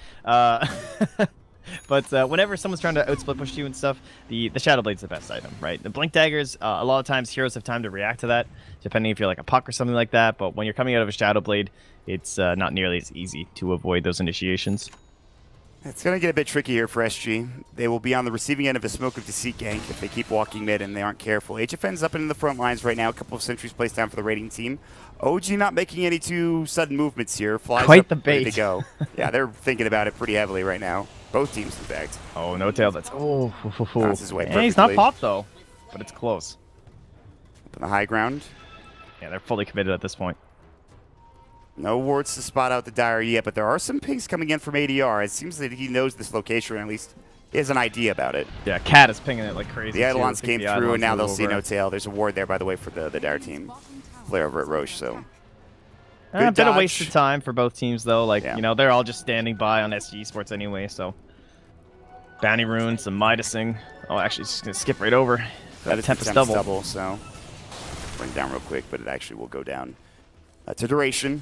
But whenever someone's trying to outsplit push you and stuff, the Shadow Blade's the best item, right? The Blink Daggers, a lot of times heroes have time to react to that, depending if you're like a Puck or something like that. But when you're coming out of a Shadow Blade, it's not nearly as easy to avoid those initiations. It's going to get a bit tricky here for SG. They will be on the receiving end of a Smoke of Deceit gank if they keep walking mid and they aren't careful. HFN's up in the front lines right now. A couple of sentries placed down for the raiding team. OG not making any too sudden movements here. Flies Quite up, the bait. ready to go. Yeah, they're thinking about it pretty heavily right now. Both teams, in fact. Oh, no tail. That's That's his way he's not popped though, but it's close. Up on the high ground. Yeah, they're fully committed at this point. No wards to spot out the Dire yet, but there are some pings coming in from ADR. It seems that he knows this location, or at least he has an idea about it. Yeah, Cat is pinging it like crazy. The Eidolons came through, and now they'll see over. no tail. There's a ward there, by the way, for the Dire team. Flare over at Roche, so... A bit of dodge. wasted time for both teams, though. Like, Yeah. they're all just standing by on SG eSports anyway, so... Bounty Rune, some Midasing. Oh, actually, just going to skip right over. That is Tempest Tempest double. double, so... Bring it down real quick, but it actually will go down to duration.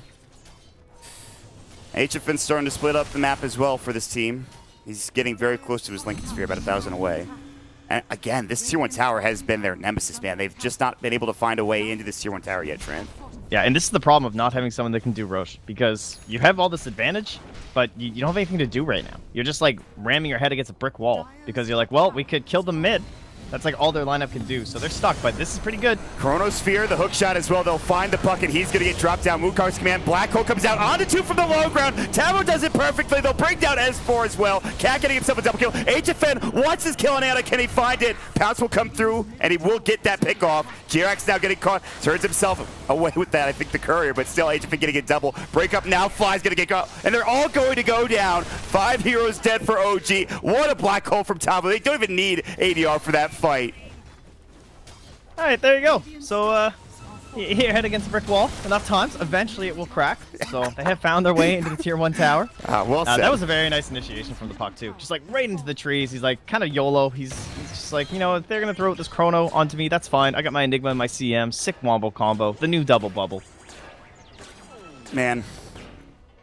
HFN's starting to split up the map as well for this team. He's getting very close to his Lincoln Sphere, about 1,000 away. And again, this Tier 1 tower has been their nemesis, man. They've just not been able to find a way into this Tier 1 tower yet, Trent. Yeah, and this is the problem of not having someone that can do Roche, because you have all this advantage, but you don't have anything to do right now. You're just like ramming your head against a brick wall, because you're like, well, we could kill them mid. That's like all their lineup can do, so they're stuck, but this is pretty good. Chronosphere, the hook shot as well. They'll find the puck, and he's going to get dropped down. Mukar's command. Black Hole comes out onto 2 from the low ground. Tavo does it perfectly. They'll bring down S4 as well. Cat getting himself a double kill. HFN wants his kill on Ana. Can he find it? Pounce will come through, and he will get that pick off. Jirax now getting caught. Turns himself away with that. I think the courier, but still HFN getting a double. Break up now. Fly's going to get caught, and they're all going to go down. 5 heroes dead for OG. What a Black Hole from Tavo. They don't even need ADR for that fight. All right, there you go. So, hit your head against a brick wall enough times, eventually it will crack. So they have found their way into the Tier 1 tower. Well said. That was a very nice initiation from the puck, too. Just like right into the trees. He's like kind of YOLO. He's just like, if they're going to throw this Chrono onto me, that's fine. I got my Enigma and my CM. Sick Wombo combo. The new double bubble. Man,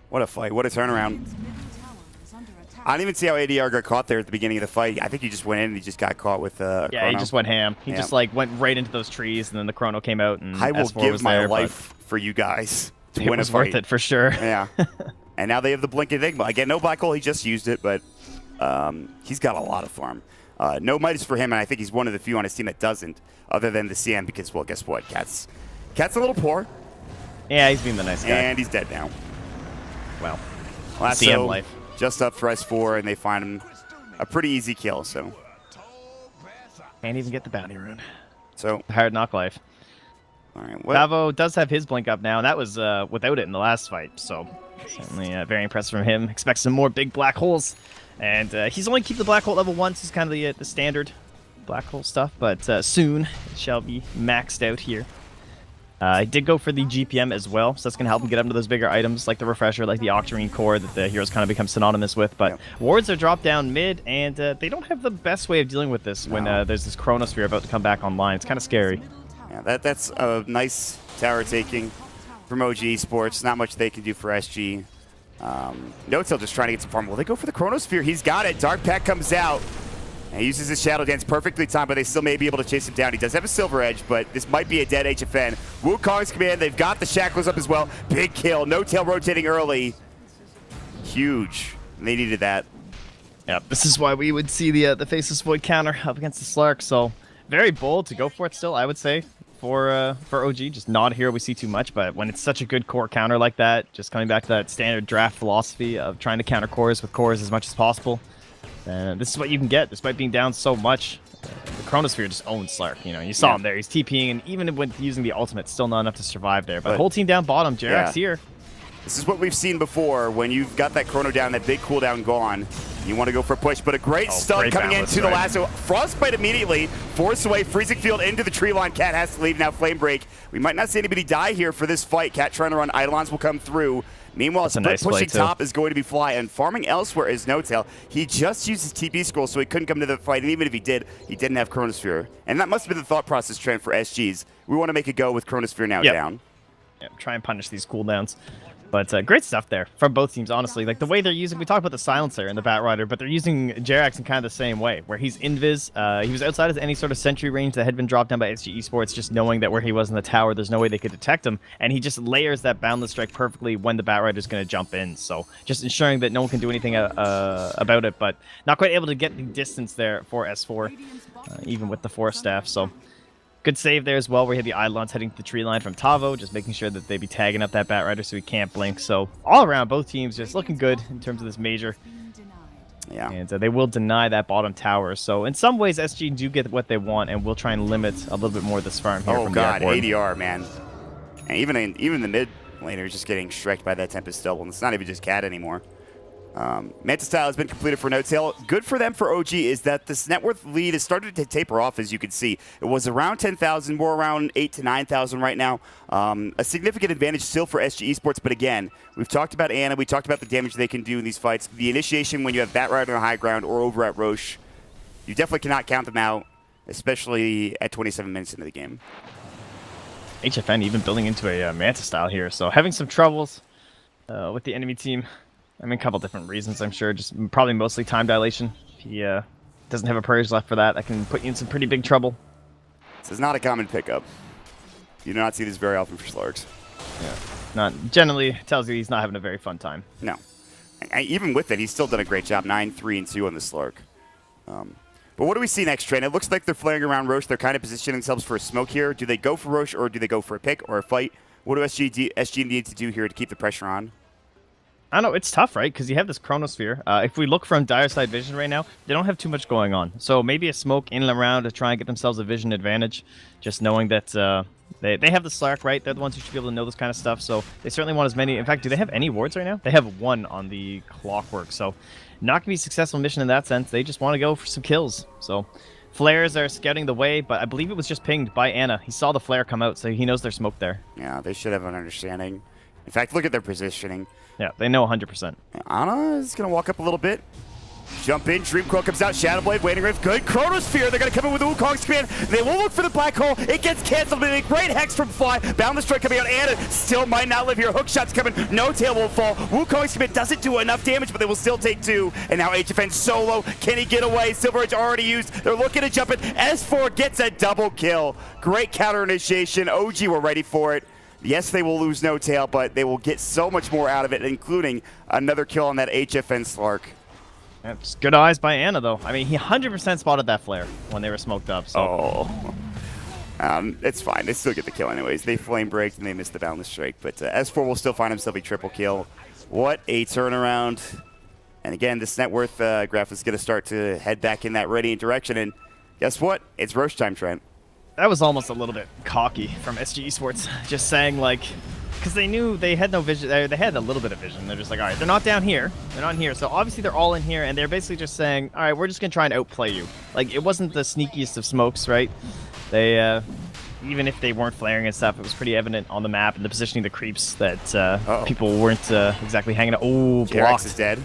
what a fight. What a turnaround. I didn't even see how ADR got caught there at the beginning of the fight. I think he just went in and he just got caught with a Yeah, Chrono. he just went ham. He just like went right into those trees, and then the Chrono came out, and I will S4 give was my there, life for you guys to it win a was fight. worth it for sure. Yeah. And now they have the Blink Enigma. Again, no Black Hole. He just used it, but he's got a lot of farm. No Midas for him, and I think he's one of the few on his team that doesn't, other than the CM, because, well, guess what? Cat's a little poor. Yeah, he's being the nice guy. And he's dead now. Well, Lasso CM life. just up for S4, and they find him a pretty easy kill, so. Can't even get the bounty rune. So Hard knock life. all right, Davo does have his blink up now, and that was without it in the last fight, so certainly very impressive from him. Expect some more big black holes, and he's only keep the black hole level 1, so it's kind of the standard black hole stuff, but soon it shall be maxed out here. I did go for the GPM as well, so that's going to help him get up to those bigger items like the Refresher, like the Octarine Core that the heroes kind of become synonymous with. But wards are dropped down mid, and they don't have the best way of dealing with this when there's this Chronosphere about to come back online. It's kind of scary. Yeah, that's a nice tower taking from OG eSports. Not much they can do for SG. No-Tail just trying to get some farm. Will they go for the Chronosphere? He's got it. Dark Pack comes out. And he uses his Shadow Dance perfectly timed, but they still may be able to chase him down. He does have a Silver Edge, but this might be a dead HFN. Wukong's command, they've got the Shackles up as well. Big kill. No-Tail rotating early. Huge. They needed that. Yeah, this is why we would see the Faceless Void counter up against the Slark. So very bold to go for it still, I would say, for OG. Just not a hero we see too much, but when it's such a good core counter like that, just coming back to that standard draft philosophy of trying to counter cores with cores as much as possible. And this is what you can get, despite being down so much. The Chronosphere just owns Slark. You know, you saw him there. He's TPing, and even with using the ultimate, still not enough to survive there. But the whole team down bottom, Jarek's here. This is what we've seen before. When you've got that Chrono down, that big cooldown gone, you want to go for a push. But a great stun coming into the lasso. Frostbite immediately. Force away. Freezing Field into the tree line. Cat has to leave now. Flame Break. We might not see anybody die here for this fight. Cat trying to run. Eidolons will come through. Meanwhile, Split pushing top is going to be Fly, and farming elsewhere is No-Tail. He just used his TP scroll, so he couldn't come to the fight, and even if he didn't have Chronosphere. And that must have been the thought process trend for SGs. We want to make a go with Chronosphere now down. Yeah, try and punish these cooldowns. But great stuff there from both teams, honestly. Like the way they're using, we talked about the Silencer and the Batrider, but they're using Jerax in kind of the same way, where he's invis. He was outside of any sort of sentry range that had been dropped down by SG Esports, just knowing that where he was in the tower, there's no way they could detect him. And he just layers that Boundless Strike perfectly when the Batrider is going to jump in. So just ensuring that no one can do anything about it, but not quite able to get the distance there for S4, even with the Force Staff. So good save there as well, where he had the Eidolons heading to the tree line from Tavo, just making sure that they be tagging up that Batrider so he can't blink. So all around, both teams just looking good in terms of this major. Yeah. And they will deny that bottom tower. So in some ways, SG do get what they want, and we'll try and limit a little bit more of this farm here from the ADR, man. And even the mid laner is just getting shreked by that Tempest double, and it's not even just Cat anymore. Manta Style has been completed for No-Tail. Good for them for OG is that this net worth lead has started to taper off, as you can see. It was around 10,000, more around 8,000 to 9,000 right now. A significant advantage still for SG Esports, but again, we've talked about Ana, we talked about the damage they can do in these fights. The initiation when you have Batrider on high ground or over at Roche, you definitely cannot count them out, especially at 27 minutes into the game. HFN even building into a Manta Style here, so having some troubles with the enemy team. I mean, a couple different reasons, I'm sure. Just probably mostly time dilation. He doesn't have a purge left for that. That can put you in some pretty big trouble. This is not a common pickup. You do not see this very often for Slarks. Yeah. Not generally tells you he's not having a very fun time. No. Even with it, he's still done a great job. 9, 3, and 2 on the Slark. But what do we see next, Train? It looks like they're flaring around Roche. They're kind of positioning themselves for a smoke here. Do they go for Roche, or do they go for a pick or a fight? What do SG need to do here to keep the pressure on? I don't know, it's tough, right? Because you have this Chronosphere. If we look from Dire Side Vision right now, they don't have too much going on. So maybe a smoke in and around to try and get themselves a vision advantage, just knowing that they have the Slark, right? They're the ones who should be able to know this kind of stuff, so they certainly want as many. In fact, do they have any wards right now? They have 1 on the Clockwork, so not going to be a successful mission in that sense. They just want to go for some kills. So flares are scouting the way, but I believe it was just pinged by Ana. He saw the flare come out, so he knows there's smoke there. Yeah, they should have an understanding. In fact, look at their positioning. Yeah, they know 100%. Ana is going to walk up a little bit. Jump in. Dreamcoil comes out. Shadowblade, Waiting Rift. Good. Chronosphere. They're going to come in with the Wukong's command. They will look for the black hole. It gets canceled. But a great Hex from Fly. Boundless Strike coming out. Ana still might not live here. Hook shots coming. No-Tail will fall. Wukong's command doesn't do enough damage, but they will still take 2. And now HFN solo. Can he get away? Silver Edge already used. They're looking to jump in. S4 gets a double kill. Great counter initiation. OG were ready for it. Yes, they will lose No-Tail, but they will get so much more out of it, including another kill on that HFN Slark. It's good eyes by Ana, though. I mean, he 100% spotted that flare when they were smoked up. So. It's fine. They still get the kill anyways. They flame braked and they missed the Boundless Strike. But S4 will still find himself a triple kill. What a turnaround. And again, this net worth graph is going to start to head back in that Radiant direction. And Guess what? It's Roche time, Trent. That was almost a little bit cocky from SG Esports, just saying like, because they knew they had no vision. They had a little bit of vision. They're just like, all right, they're not down here. They're not here. So obviously they're all in here, and they're basically just saying, all right, we're just gonna try and outplay you. Like, it wasn't the sneakiest of smokes, right? They even if they weren't flaring and stuff, it was pretty evident on the map and the positioning of the creeps that people weren't exactly hanging out. Oh, blocked. is dead.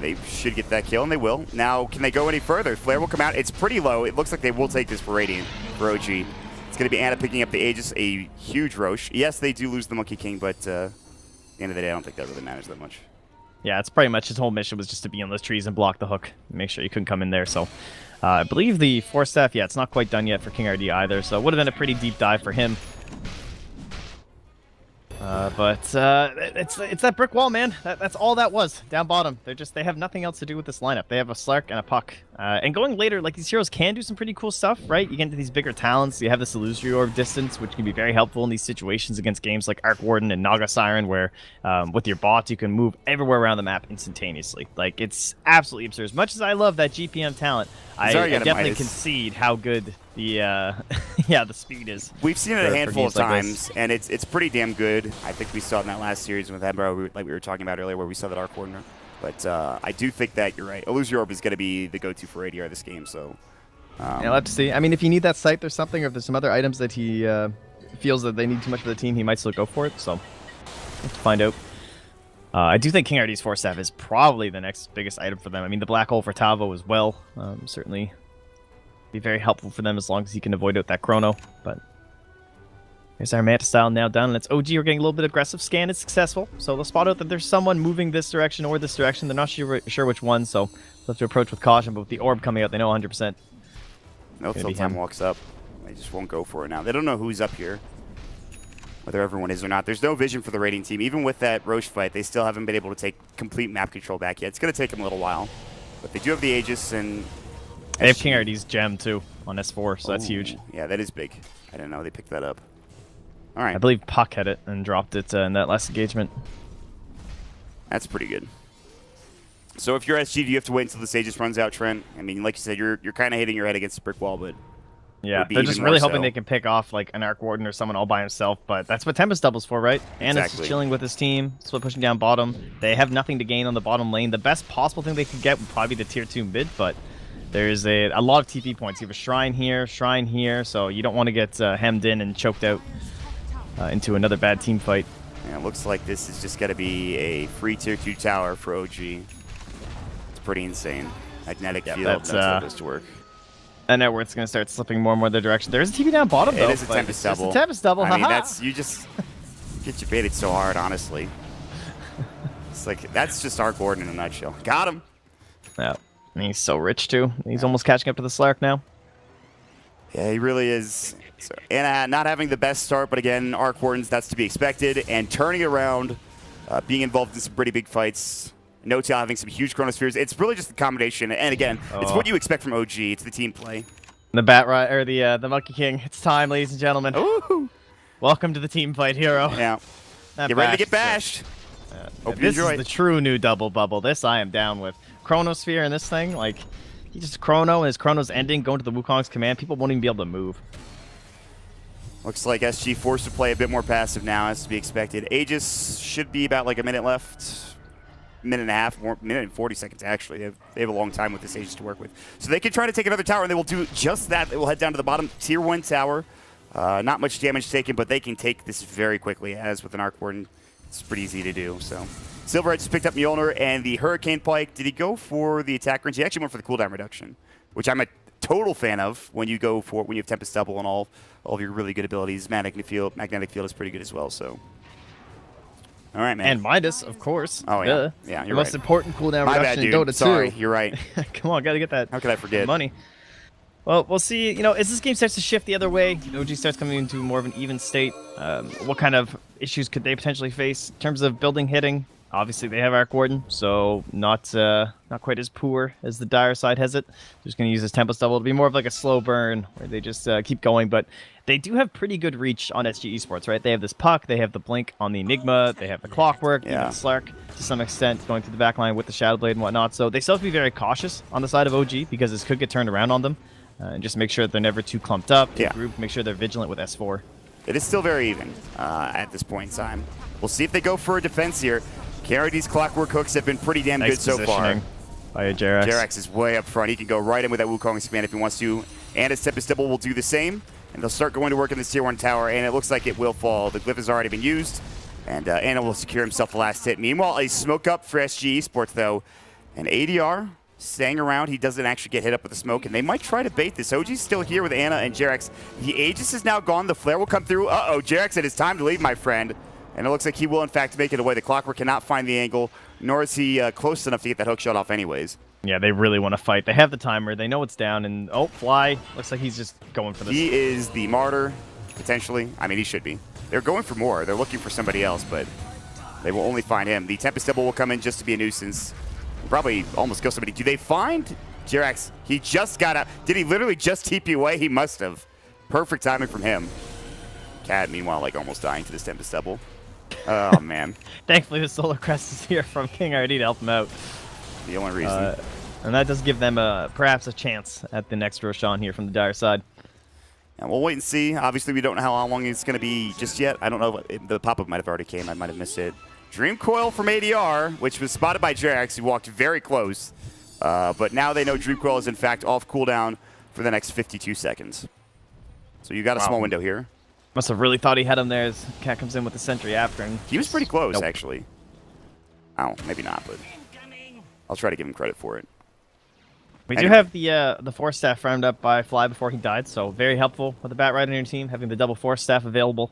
They should get that kill, and they will. Now, can they go any further? Flare will come out. It's pretty low. It looks like they will take this for Radiant, for OG. It's going to be Ana picking up the Aegis, a huge Roche. Yes, they do lose the Monkey King, but at the end of the day, I don't think that really matters that much. Yeah, it's pretty much his whole mission was just to be in those trees and block the hook, make sure he couldn't come in there. So I believe the Force Staff, yeah, it's not quite done yet for King RD either, so it would have been a pretty deep dive for him. But it's that brick wall, man. That's all that was down bottom. They have nothing else to do with this lineup. They have a Slark and a Puck. And going later, like, these heroes can do some pretty cool stuff, right? You get into these bigger talents. You have this illusory orb distance, which can be very helpful in these situations against games like Arc Warden and Naga Siren, where with your bots you can move everywhere around the map instantaneously. Like, it's absolutely absurd. As much as I love that GPM talent, I definitely concede how good the the speed is. We've seen it a handful of times, and it's pretty damn good. I think we saw it in that last series with Edinburgh, like we were talking about earlier, where we saw that Arc Warden. But I do think that you're right. Illusory Orb is going to be the go-to for ADR this game. So yeah, we'll have to see. I mean, if you need that Scythe or something, or if there's some other items that he feels that they need too much for the team, he might still go for it. So we'll have to find out. I do think King RD's Force Staff is probably the next biggest item for them. I mean, the Black Hole for Tavo as well. Certainly be very helpful for them as long as he can avoid out that Chrono. But there's our Manta Style now done. And it's OG. We're getting a little bit aggressive. Scan is successful. So they'll spot out that there's someone moving this direction or this direction. They're not sure which one, so they'll have to approach with caution. But with the orb coming out, they know 100%. No, Time walks up. They just won't go for it now. They don't know who's up here, whether everyone is or not. There's no vision for the raiding team. Even with that Roche fight, they still haven't been able to take complete map control back yet. It's going to take them a little while. But they do have the Aegis, and they have King RD's gem, too, on S4, so that's huge. Yeah, that is big. I didn't know they picked that up. All right. I believe Puck had it and dropped it in that last engagement. That's pretty good. So if you're SG, do you have to wait until the Aegis runs out, Trent? I mean, like you said, you're kind of hitting your head against the brick wall, but yeah, they're just really hoping they can pick off like an Arc Warden or someone all by himself, but that's what Tempest double's for, right? And it's just chilling with his team, split pushing down bottom. They have nothing to gain on the bottom lane. The best possible thing they could get would probably be the tier 2 mid, but there's a lot of TP points. You have a Shrine here, so you don't want to get hemmed in and choked out into another bad team fight. Yeah, it looks like this is just going to be a free tier 2 tower for OG. It's pretty insane. Magnetic field, that's how this to work. That network's going to start slipping more and more their direction. There's a TP down bottom, though. It is a Tempest double. It's a Tempest double, I mean, that's, you just get you baited so hard, honestly. It's like, that's just Arc Warden in a nutshell. Got him. Yeah, and he's so rich, too. He's almost catching up to the Slark now. Yeah, he really is. So, and not having the best start, but again, Arc Wardens, that's to be expected. And turning around, being involved in some pretty big fights. No-Tail having some huge Chronospheres. It's really just a combination. And again, it's what you expect from OG. It's the team play. The the Monkey King. It's time, ladies and gentlemen. Ooh. Welcome to the team fight, hero. Yeah. Get ready to get bashed. Hope you enjoy. This is the true new double bubble. This I am down with. Chronosphere and this thing, like, he just Chrono and his Chrono's ending, going to the Wukong's command. People won't even be able to move. Looks like SG forced to play a bit more passive now, as to be expected. Aegis should be about like a minute left. Minute and a half, minute and 40 seconds actually. They have a long time with this Aegis to work with. So they can try to take another tower, and they will do just that. They will head down to the bottom tier 1 tower. Not much damage taken, but they can take this very quickly, as with an Arc Warden, it's pretty easy to do. So Silverhead just picked up Mjolnir and the Hurricane Pike. Did he go for the attack range? He actually went for the cooldown reduction, which I'm a total fan of when you have Tempest Double and all of your really good abilities. Magnetic Field is pretty good as well, so. All right, man. And Midas, of course. Oh, yeah. Yeah, you're the most important cooldown reduction in Dota 2. Sorry, you're right. Come on, gotta get that. How could I forget? Money. Well, we'll see. You know, as this game starts to shift the other way, OG starts coming into more of an even state. What kind of issues could they potentially face in terms of building hitting? Obviously, they have Arc Warden, so not quite as poor as the Dire side has it. Just going to use this Tempest Double to be more of like a slow burn, where they just keep going. But they do have pretty good reach on SG Esports, right? They have this Puck, they have the Blink on the Enigma, they have the Clockwork, even Slark to some extent, going through the backline with the Shadow Blade and whatnot. So they still have to be very cautious on the side of OG, because this could get turned around on them. and just make sure that they're never too clumped up. Yeah. Group, make sure they're vigilant with S4. It is still very even at this point in time. We'll see if they go for a defense here. KRD's clockwork hooks have been pretty damn good so far. By Jerax. Jerax is way up front. He can go right in with that Wukong's command if he wants to. And his Tempest Double will do the same. And they'll start going to work in this Tier 1 tower, and it looks like it will fall. The glyph has already been used, and Anna will secure himself the last hit. Meanwhile, a smoke up for SG Esports, though. And ADR staying around. He doesn't actually get hit up with the smoke, and they might try to bait this. OG's still here with Anna and Jerax. The Aegis is now gone. The flare will come through. Uh-oh, Jerax, it is time to leave, my friend. And it looks like he will, in fact, make it away. The Clockwork cannot find the angle, nor is he close enough to get that hook shot off anyways. Yeah, they really want to fight. They have the timer. They know it's down, and oh, Fly. Looks like he's just going for this. He is the martyr, potentially. I mean, he should be. They're going for more. They're looking for somebody else, but they will only find him. The Tempest Double will come in just to be a nuisance. Probably almost kill somebody. Do they find Jerax? He just got out. Did he literally just TP away? He must have. Perfect timing from him. Cat, meanwhile, like almost dying to this Tempest Double. Oh, man. Thankfully, the Solar Crest is here from King RD to help him out. The only reason. And that does give them perhaps a chance at the next Roshan here from the Dire side. And we'll wait and see. Obviously, we don't know how long it's going to be just yet. I don't know. The pop-up might have already came. I might have missed it. Dream Coil from ADR, which was spotted by Jerax, who walked very close. But now they know Dream Coil is, in fact, off cooldown for the next 52 seconds. So you got a small window here. Must have really thought he had him there as Cat comes in with the sentry after him. He was pretty close, actually. Oh, maybe not, but I'll try to give him credit for it. We do have the Force Staff farmed up by Fly before he died, so very helpful with the Bat Rider in your team, having the double Force Staff available.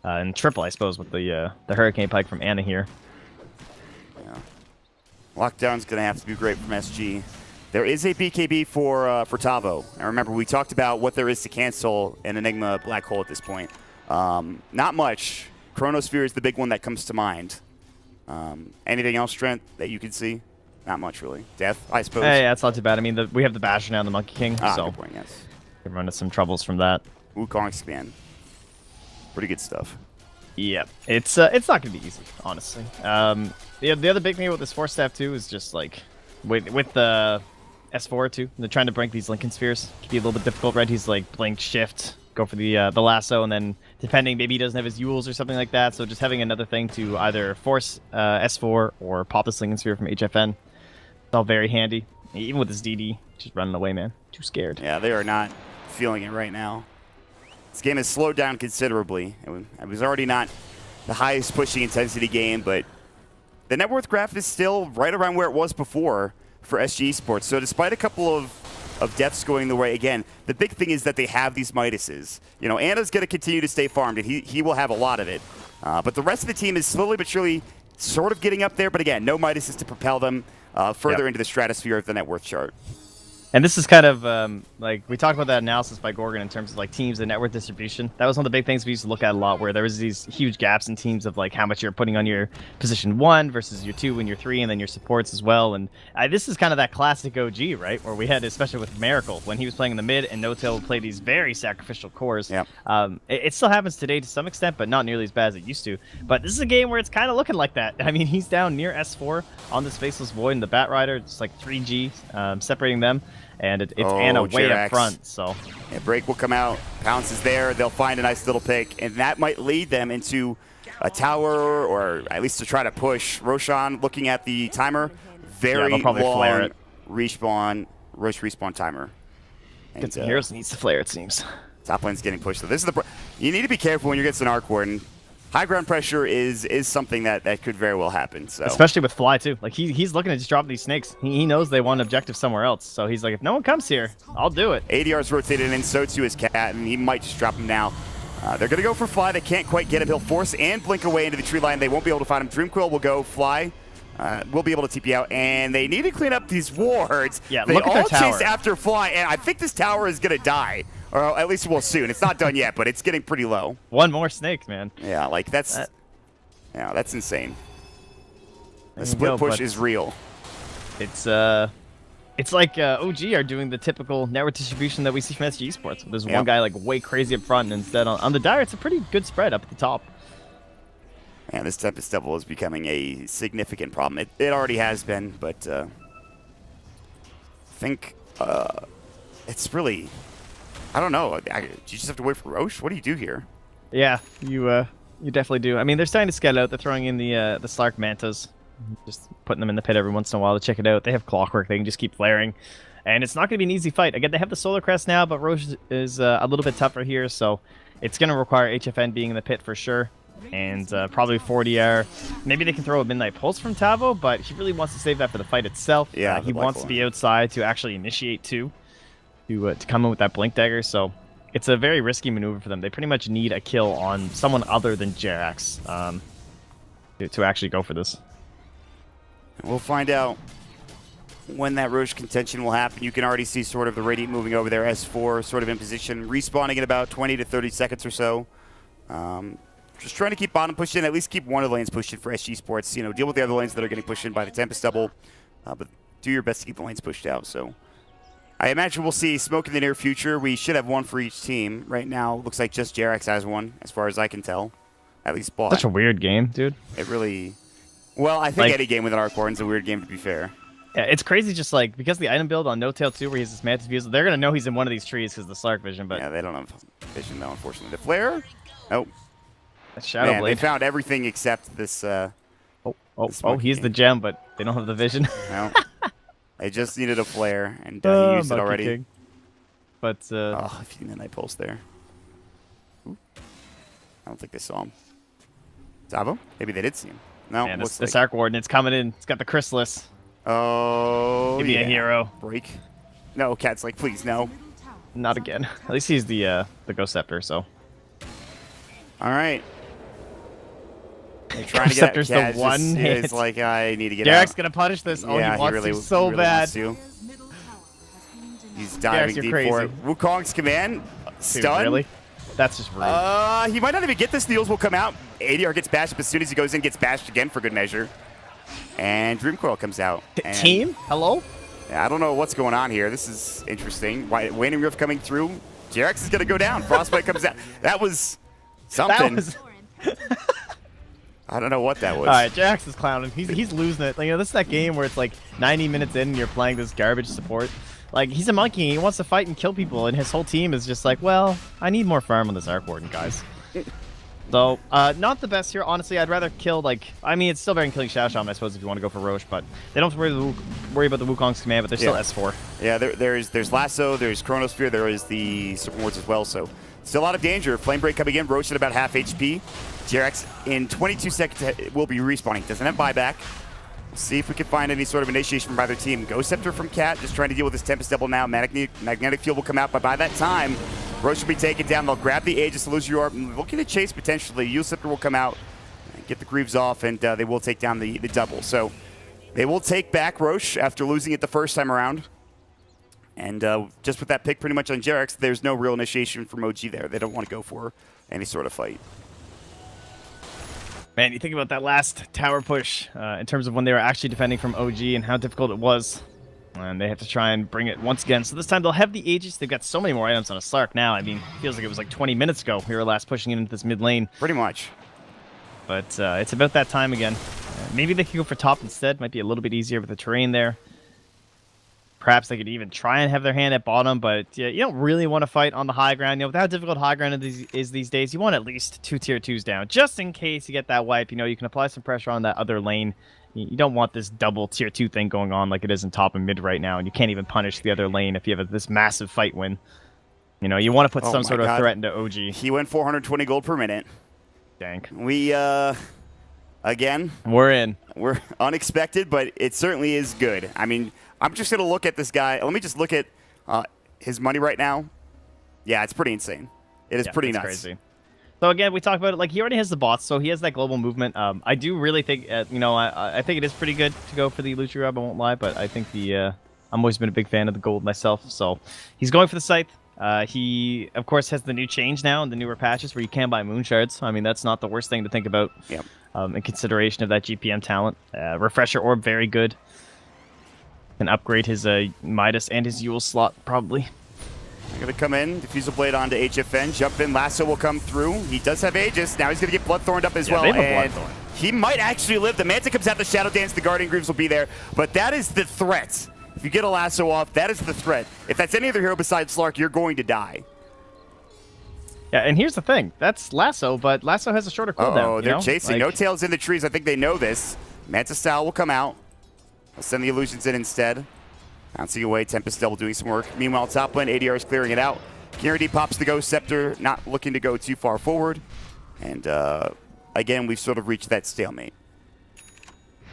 And triple, I suppose, with the Hurricane Pike from Anna here. Yeah. Lockdown's going to have to be great from SG. There is a BKB for Tavo. And remember, we talked about what there is to cancel an Enigma Black Hole at this point. Not much. Chronosphere is the big one that comes to mind. Anything else, Trent, that you can see? Not much, really. Death, I suppose. Hey, that's not too bad. I mean, we have the Basher now and the Monkey King, so good point, yes. we run into some troubles from that. Wukong's command. Pretty good stuff. Yeah, it's not going to be easy, honestly. The other big thing with this Force Staff, too, is just, like, with the S4, too, they're trying to break these Lincoln Spheres. It can be a little bit difficult, right? He's, like, blink, shift, go for the lasso, and then, depending, maybe he doesn't have his Yules or something like that, so just having another thing to either force S4 or pop this Lincoln Sphere from HFN. It's all very handy. Even with his DD, just running away, man. Too scared. Yeah, they are not feeling it right now. This game has slowed down considerably. It was already not the highest pushing intensity game, but the net worth graph is still right around where it was before for SG Esports. So despite a couple of deaths going the way, again, the big thing is that they have these Midases. You know, Anna's going to continue to stay farmed, and he will have a lot of it. But the rest of the team is slowly but surely sort of getting up there. But again, no Midases to propel them further into the stratosphere of the net worth chart. And this is kind of, like, we talked about that analysis by Gorgon in terms of, like, teams and network distribution. That was one of the big things we used to look at a lot, where there was these huge gaps in teams of, like, how much you're putting on your position 1 versus your 2 and your 3, and then your supports as well. And this is kind of that classic OG, right, where we had, especially with Miracle, when he was playing in the mid and No-Tail would play these very sacrificial cores. Yep. It still happens today to some extent, but not nearly as bad as it used to. But this is a game where it's kind of looking like that. I mean, he's down near S4 on this Faceless Void and the Bat Rider. It's like 3G separating them. And it's Anna way Jerax. up front, so... Yeah, break will come out. Pounce is there. They'll find a nice little pick, and that might lead them into a tower, or at least to try to push. Roshan looking at the timer. Very long respawn timer. And, Get some heroes needs to flare, it seems. Top lane's getting pushed. So this is you need to be careful when you get to an arc ward, and high ground pressure is something that could very well happen. So especially with Fly too. Like he's looking to just drop these snakes. He knows they want an objective somewhere else. So he's like, if no one comes here, I'll do it. ADR's rotated in, so too is Cat, and he might just drop him now. They're gonna go for Fly. They can't quite get him. He'll force and blink away into the tree line. They won't be able to find him. Dreamquill will go. Fly will be able to TP out, and they need to clean up these wards. Yeah, they look at all their tower. chase after Fly, and I think this tower is gonna die. Or at least it will soon. It's not done yet, but it's getting pretty low. One more snake, man. Yeah, like that's insane. The split push is real. It's like OG are doing the typical network distribution that we see from SG Esports. There's one guy like way crazy up front, and instead on the Dire, it's a pretty good spread up at the top. And this Tempest Devil is becoming a significant problem. It already has been, but I think it's really, I don't know. You just have to wait for Roche. What do you do here? Yeah, you definitely do. I mean, they're starting to scale out. They're throwing in the Slark Mantas, just putting them in the pit every once in a while to check it out. They have Clockwork. They can just keep flaring. And it's not going to be an easy fight. Again, they have the Solar Crest now, but Roche is a little bit tougher here, so it's going to require HFN being in the pit for sure. And probably 40R. Maybe they can throw a Midnight Pulse from Tavo, but he really wants to save that for the fight itself. Yeah, he wants to be outside to actually initiate too, to come in with that Blink Dagger. So it's a very risky maneuver for them. They pretty much need a kill on someone other than Jerax to actually go for this. We'll find out when that Roche contention will happen. You can already see sort of the Radiant moving over there, S4 sort of in position, respawning in about 20 to 30 seconds or so. Just trying to keep bottom pushed in, at least keep one of the lanes pushed in for SG Sports. You know, deal with the other lanes that are getting pushed in by the Tempest double, but do your best to keep the lanes pushed out. So I imagine we'll see smoke in the near future. We should have one for each team. Right now, looks like just Jerax has one, as far as I can tell. At least bought. Such a weird game, dude. It really... Well, I think any game with an Arcor is a weird game, to be fair. Yeah, it's crazy just like, because the item build on No Tail 2 where he has this Mantis Fusel, they're going to know he's in one of these trees because of the Slark vision, but... Yeah, they don't have vision, though, unfortunately. The Flare? Nope. Shadow Man, Blade. they found everything except this... he's the gem, but they don't have the vision. No. They just needed a Flare, and he used it already. King. But, oh, if you Midnight Pulse there. Ooh. I don't think they saw him. Zavo? Maybe they did see him. No, man, this Arc Warden, it's coming in. It's got the Chrysalis. Oh, Give me a hero. Break. No, Cat's like, please, no. Not again. At least he's the Ghost Scepter, so. All right. They're trying to get the one hit. It's like, I need to get out. Derek's going to punish this. Oh, yeah, he wants to so bad. He's diving deep for it. Wukong's command. Stun. Really? That's just rude. He might not even get this. Steals will come out. ADR gets bashed, but as soon as he goes in, gets bashed again for good measure. And Dream Coil comes out. Team? Hello? Yeah, I don't know what's going on here. This is interesting. Waning Rift coming through. Jerax is going to go down. Frostbite comes out. That was something. I don't know what that was. All right, Jerax is clowning. He's losing it. Like, you know, this is that game where it's like 90 minutes in and you're playing this garbage support. Like, he's a monkey. He wants to fight and kill people, and his whole team is just like, well, I need more farm on this Arc Warden, guys. So, not the best here. Honestly, I'd rather kill, like... I mean, it's still better than killing Shadow Shaman, I suppose, if you want to go for Roche, but they don't have to worry about the Wukong's command, but they're still S4. Yeah, there's Lasso, there's Chronosphere, there is the Serpent Wards as well, so still a lot of danger. Flame Break coming in, Roche at about half HP. Jerax in 22 seconds will be respawning. Doesn't have buyback. We'll see if we can find any sort of initiation from either team. Ghost Scepter from Cat, just trying to deal with this Tempest double now. Magnetic Field will come out, but by that time, Roche will be taken down. They'll grab the Aegis, lose your orb, looking to chase potentially. Yule Scepter will come out, get the Greaves off, and they will take down the double. So they will take back Roche after losing it the first time around. And just with that pick pretty much on Jerax, there's no real initiation from OG there. They don't want to go for any sort of fight. Man, you think about that last tower push in terms of when they were actually defending from OG and how difficult it was. And they have to try and bring it once again. So this time they'll have the Aegis. They've got so many more items on a Slark now. I mean, it feels like it was like 20 minutes ago we were last pushing it into this mid lane. Pretty much. But it's about that time again. Maybe they could go for top instead. Might be a little bit easier with the terrain there. Perhaps they could even try and have their hand at bottom, but yeah, you don't really want to fight on the high ground. You know, with how difficult high ground is these days, you want at least 2 tier 2s down, just in case you get that wipe. You know, you can apply some pressure on that other lane. You don't want this double tier 2 thing going on like it is in top and mid right now, and you can't even punish the other lane if you have this massive fight win. You know, you want to put some sort of threat into OG. He went 420 gold per minute. Dank. We, again... We're in. We're unexpected, but it certainly is good. I mean... I'm just going to look at this guy. Let me just look at his money right now. Yeah, it's pretty insane. It is pretty nuts. Crazy. So again, we talked about it. Like, he already has the bots, so he has that global movement. I do really think, you know, I think it is pretty good to go for the Luchi Rub, I won't lie, but I think I'm always been a big fan of the gold myself. So he's going for the Scythe. He, of course, has the new change now in the newer patches where you can buy moon shards. I mean, that's not the worst thing to think about in consideration of that GPM talent. Refresher Orb, very good. Can upgrade his Midas and his Yule slot, probably. Going to come in, Diffusal Blade onto HFN, jump in, Lasso will come through. He does have Aegis, now he's going to get Bloodthorned up as well. And he might actually live. The Manta comes out, the Shadow Dance, the Guardian Greaves will be there. But that is the threat If you get a lasso off, that is the threat. If that's any other hero besides Slark, you're going to die. Yeah, and here's the thing. That's Lasso, but Lasso has a shorter cooldown. Oh, they're chasing. No tails in the trees. I think they know this. Manta Style will come out. I'll send the illusions in instead. Bouncing away, Tempest Double doing some work. Meanwhile, top lane, ADR is clearing it out. Kiridi pops the Ghost Scepter, not looking to go too far forward. And again, we've sort of reached that stalemate.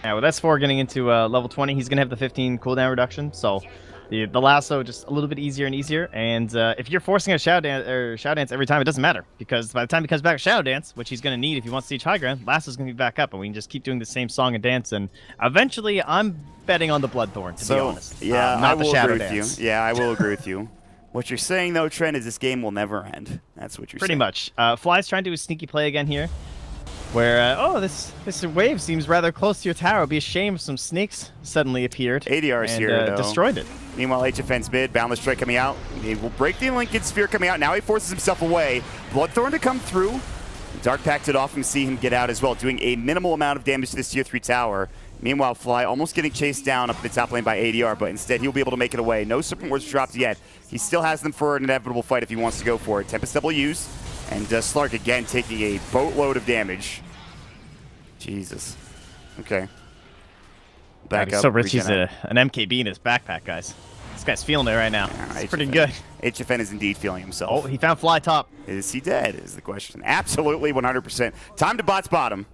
Yeah, with S4 getting into level 20, he's going to have the 15 cooldown reduction. So the lasso just a little bit easier and easier. And if you're forcing a Shadow Dance every time, it doesn't matter. Because by the time he comes back to Shadow Dance, which he's going to need if he wants to reach high ground, Lasso's going to be back up. And we can just keep doing the same song and dance. And eventually, I'm betting on the Bloodthorn, to be honest. Yeah, not the Shadow Shadow Dance. Yeah, I will agree with you. What you're saying, though, Trent, is this game will never end. That's what you're saying. Pretty much. Fly's trying to do a sneaky play again here. Where, this wave seems rather close to your tower. It'd be a shame if some snakes suddenly appeared. ADR's and, here, though. Destroyed it. Meanwhile, HFN's mid, Boundless Strike coming out. He will break the Lincoln Sphere coming out. Now he forces himself away. Bloodthorn to come through. Dark packed it off and see him get out as well, doing a minimal amount of damage to this tier 3 tower. Meanwhile, Fly almost getting chased down up the top lane by ADR, but instead he'll be able to make it away. No Serpent Wards dropped yet. He still has them for an inevitable fight if he wants to go for it. Tempest Double used, and Slark again taking a boatload of damage. Jesus. Okay. Back up. So rich, he's an MKB in his backpack, guys. This guy's feeling it right now. Yeah, it's pretty good. HFN is indeed feeling himself. Oh, he found Fly top. Is he dead, is the question. Absolutely, 100%. Time to bots bottom.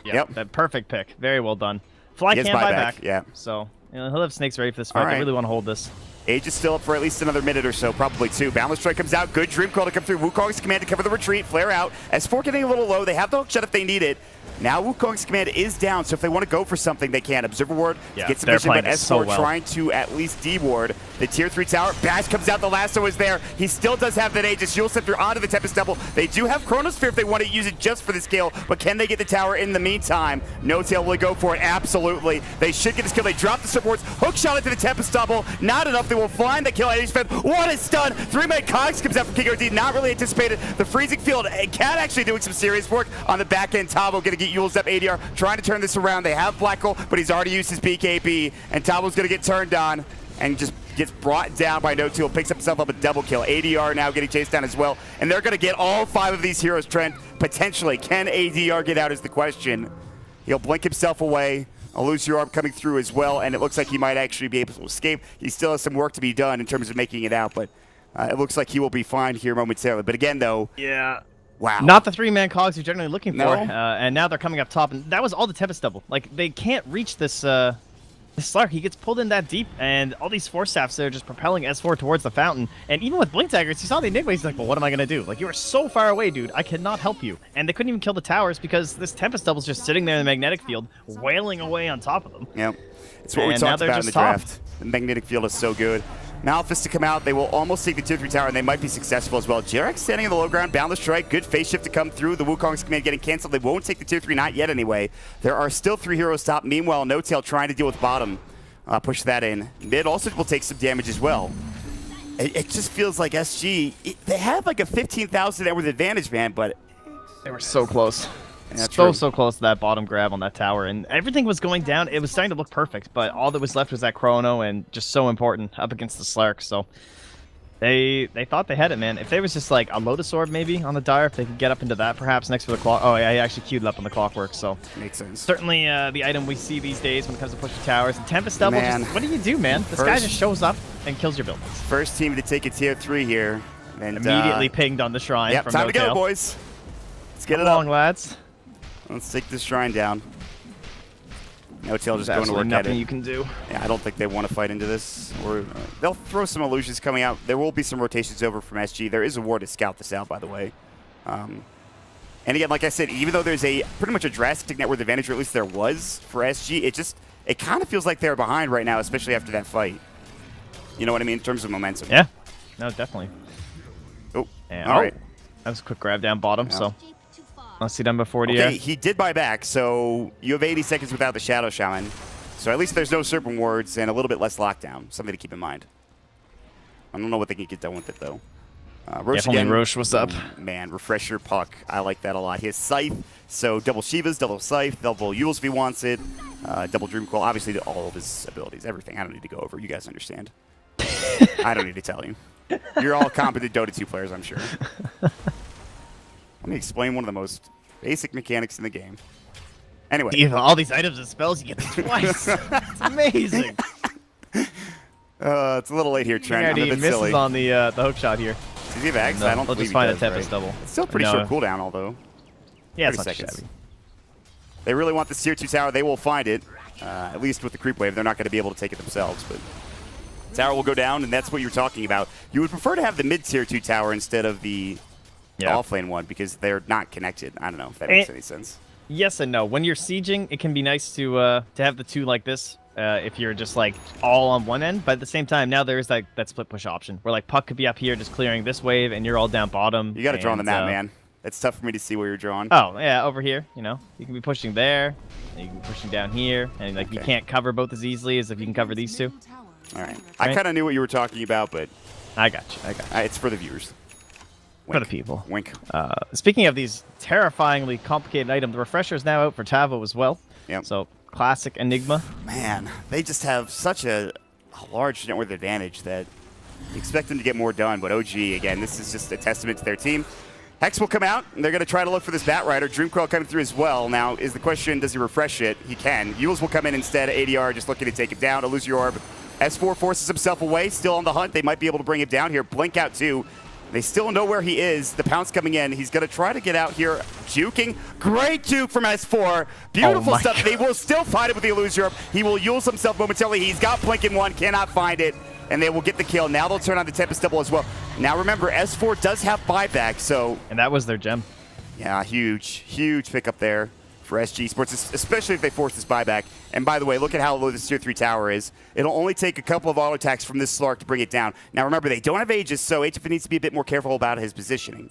Yep. That perfect pick. Very well done. Fly can't buy back. Yeah. So, he'll have snakes ready for this fight. They really want to hold this. Age is still up for at least another minute or so, probably 2. Boundless Strike comes out. Good Dream Coil to come through. Wukong's command to cover the retreat. Flare out. S4 getting a little low. They have the hook shot if they need it. Now Wukong's command is down, so if they want to go for something, they can. Observer Ward gets some vision, but S4 trying to at least D-ward the tier 3 tower. Bash comes out. The lasso is there. He still does have that Aegis. Yule Scepter onto the Tempest Double. They do have Chronosphere if they want to use it just for the scale, but can they get the tower in the meantime? No Tail will they go for it? Absolutely. They should get this kill. They drop the supports. Hook shot into the Tempest Double. Not enough. They will find the kill. What a stun! 3-man Cogs comes out from King OD. Not really anticipated. The freezing field. Cat actually doing some serious work on the back end. Tavo going to get Yule's up. ADR trying to turn this around. They have Black Hole, but he's already used his BKB, and Tavo's going to get turned on and just gets brought down by No Tool. Picks himself up a double kill. ADR now getting chased down as well, and they're going to get all 5 of these heroes, Trent, potentially. Can ADR get out is the question. He'll blink himself away. Illusion Orb coming through as well, and it looks like he might actually be able to escape. He still has some work to be done in terms of making it out, but it looks like he will be fine here momentarily. But again, though... Yeah. Wow. Not the 3-man cogs you're generally looking for. And now they're coming up top, and that was all the Tempest Double. Like, they can't reach this Slark. He gets pulled in that deep, and all these Force Staffs are just propelling S4 towards the fountain. And even with Blink Daggers, he saw the Enigma. He's like, well, what am I going to do? Like, you are so far away, dude. I cannot help you. And they couldn't even kill the towers because this Tempest Double's just sitting there in the magnetic field, wailing away on top of them. Yep. It's what we talked about in the draft. The magnetic field is so good. Malphus to come out. They will almost take the tier 3 tower, and they might be successful as well. Jerax standing on the low ground. Boundless Strike. Good phase shift to come through. The Wukong's command getting canceled. They won't take the tier 3, not yet anyway. There are still 3 heroes top. Meanwhile, No Tail trying to deal with bottom. Push that in. Mid also will take some damage as well. It just feels like SG, they have like a 15,000 net worth advantage, man, but... They were so close. Yeah, so close to that bottom grab on that tower, and everything was going down. It was starting to look perfect, but all that was left was that Chrono, and just so important up against the Slark. So they thought they had it, man. If there was just like a Lotus Orb maybe on the Dire, if they could get up into that perhaps next to the clock. Oh yeah, he actually queued up on the Clockwork, so makes sense. Certainly the item we see these days when it comes to pushing towers. And Tempest Double, just, what do you do, man? This guy just shows up and kills your buildings. First team to take a tier 3 here. And immediately pinged on the shrine. Yep, from time No to Tail. go, boys. Let's get Come it along, up. lads. Let's take this shrine down. No Tail just There's going to work at nothing it. you can do. Yeah, I don't think they want to fight into this. Or they'll throw some illusions coming out. There will be some rotations over from SG. There is a war to scout this out, by the way. And again, like I said, even though there's a pretty much a drastic net worth advantage, or at least there was for SG, it kind of feels like they're behind right now, especially after that fight. You know what I mean in terms of momentum. Yeah. No, definitely. Oh, and, all right. That was a quick grab down bottom, so let's see them before the Okay, he did buy back, so you have 80 seconds without the Shadow Shaman. So at least there's no Serpent Wards and a little bit less lockdown. Something to keep in mind. I don't know what they can get done with it, though. Roche only again. Roche was up. Man, refresh your puck. I like that a lot. He has Scythe, so double Shivas, double Scythe, double Yules if he wants it, double Dreamcoil. Obviously, all of his abilities, everything. I don't need to go over. You guys understand. I don't need to tell you. You're all competent Dota 2 players, I'm sure. Let me explain one of the most basic mechanics in the game. Anyway. Even all these items and spells, you get them twice. It's amazing. It's a little late here, Trent. I'm a He bit misses silly. on the hook shot here. Does he have X? No, I don't they'll believe just find he a does, Tempest right? double. It's still pretty No. short cooldown, although. Yeah, it's 30 not too seconds. shabby. They really want this tier 2 tower. They will find it. At least with the creep wave, they're not going to be able to take it themselves. But tower will go down, and that's what you're talking about. You would prefer to have the mid tier 2 tower instead of the off lane one because they're not connected. I don't know if that makes any sense. Yes and no. When you're sieging, it can be nice to have the two like this. If you're just like all on one end, but at the same time, now there is like that split push option where like puck could be up here just clearing this wave, and you're all down bottom. You got to draw on the map, man. It's tough for me to see where you're drawing. Oh yeah, over here. You know, you can be pushing there, and you can be pushing down here, and like you can't cover both as easily as if you can cover these two. All right. I kind of knew what you were talking about, but I got you. It's for the viewers. For the people. Wink. Speaking of these terrifyingly complicated items, the refresher is now out for Tavo as well. Yep. So classic Enigma. Man, they just have such a large net worth advantage that you expect them to get more done. But OG, again, this is just a testament to their team. Hex will come out, and they're going to try to look for this Bat Rider. Dreamcoil coming through as well. Now, is the question, does he refresh it? He can. Yules will come in instead. ADR just looking to take him down. Illusory Orb. S4 forces himself away. Still on the hunt. They might be able to bring him down here. Blink out too. They still know where he is. The pounce coming in. He's going to try to get out here. Juking. Great juke from S4. Beautiful stuff. They will still fight it with the Illusory Orb. He will use himself momentarily. He's got Blink in one. Cannot find it. And they will get the kill. Now they'll turn on the Tempest double as well. Now remember, S4 does have buyback, so... And that was their gem. Yeah, huge pickup there for SG Sports, especially if they force this buyback. And by the way, look at how low this tier 3 tower is. It'll only take a couple of auto attacks from this Slark to bring it down. Now remember, they don't have Aegis, so HF needs to be a bit more careful about his positioning.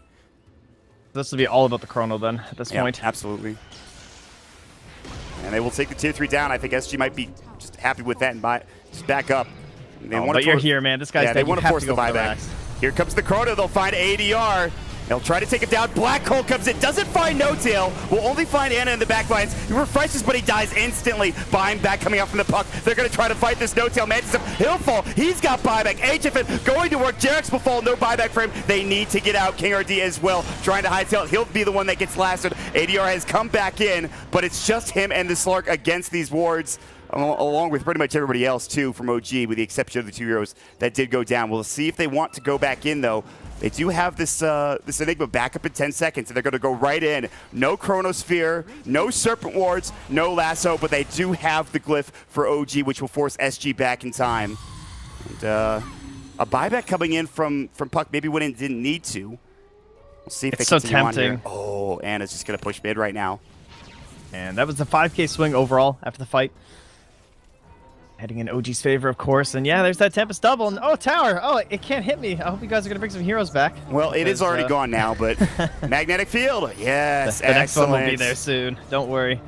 This will be all about the chrono then, at this point. Absolutely. And they will take the tier 3 down. I think SG might be just happy with that and just back up. But you're here, man. This guy's dead. They want to force the buyback. Here comes the chrono. They'll find ADR. They'll try to take him down. Black Hole comes in. Doesn't find No Tail. Will only find Anna in the back lines. He refreshes, but he dies instantly. Buying back coming out from the puck. They're going to try to fight this No Tail. Manages him. He'll fall. He's got buyback. HFN going to work. Jarex will fall. No buyback for him. They need to get out. King RD as well. Trying to hightail. He'll be the one that gets lasted. ADR has come back in, but it's just him and the Slark against these wards, along with pretty much everybody else, too, from OG, with the exception of the 2 heroes that did go down. We'll see if they want to go back in, though. They do have this this Enigma back up in 10 seconds, and they're going to go right in. No Chronosphere, no Serpent Wards, no Lasso, but they do have the Glyph for OG, which will force SG back in time. And a buyback coming in from Puck, maybe when it didn't need to. We'll see if it's they so continue tempting. on here. Oh, Anna's just going to push mid right now. And that was the 5K swing overall after the fight. Heading in OG's favor, of course. And yeah, there's that Tempest double. And oh, tower. Oh, it can't hit me. I hope you guys are going to bring some heroes back. Well, it is already gone now, but Magnetic Field. Yes, the next one will be there soon. Don't worry.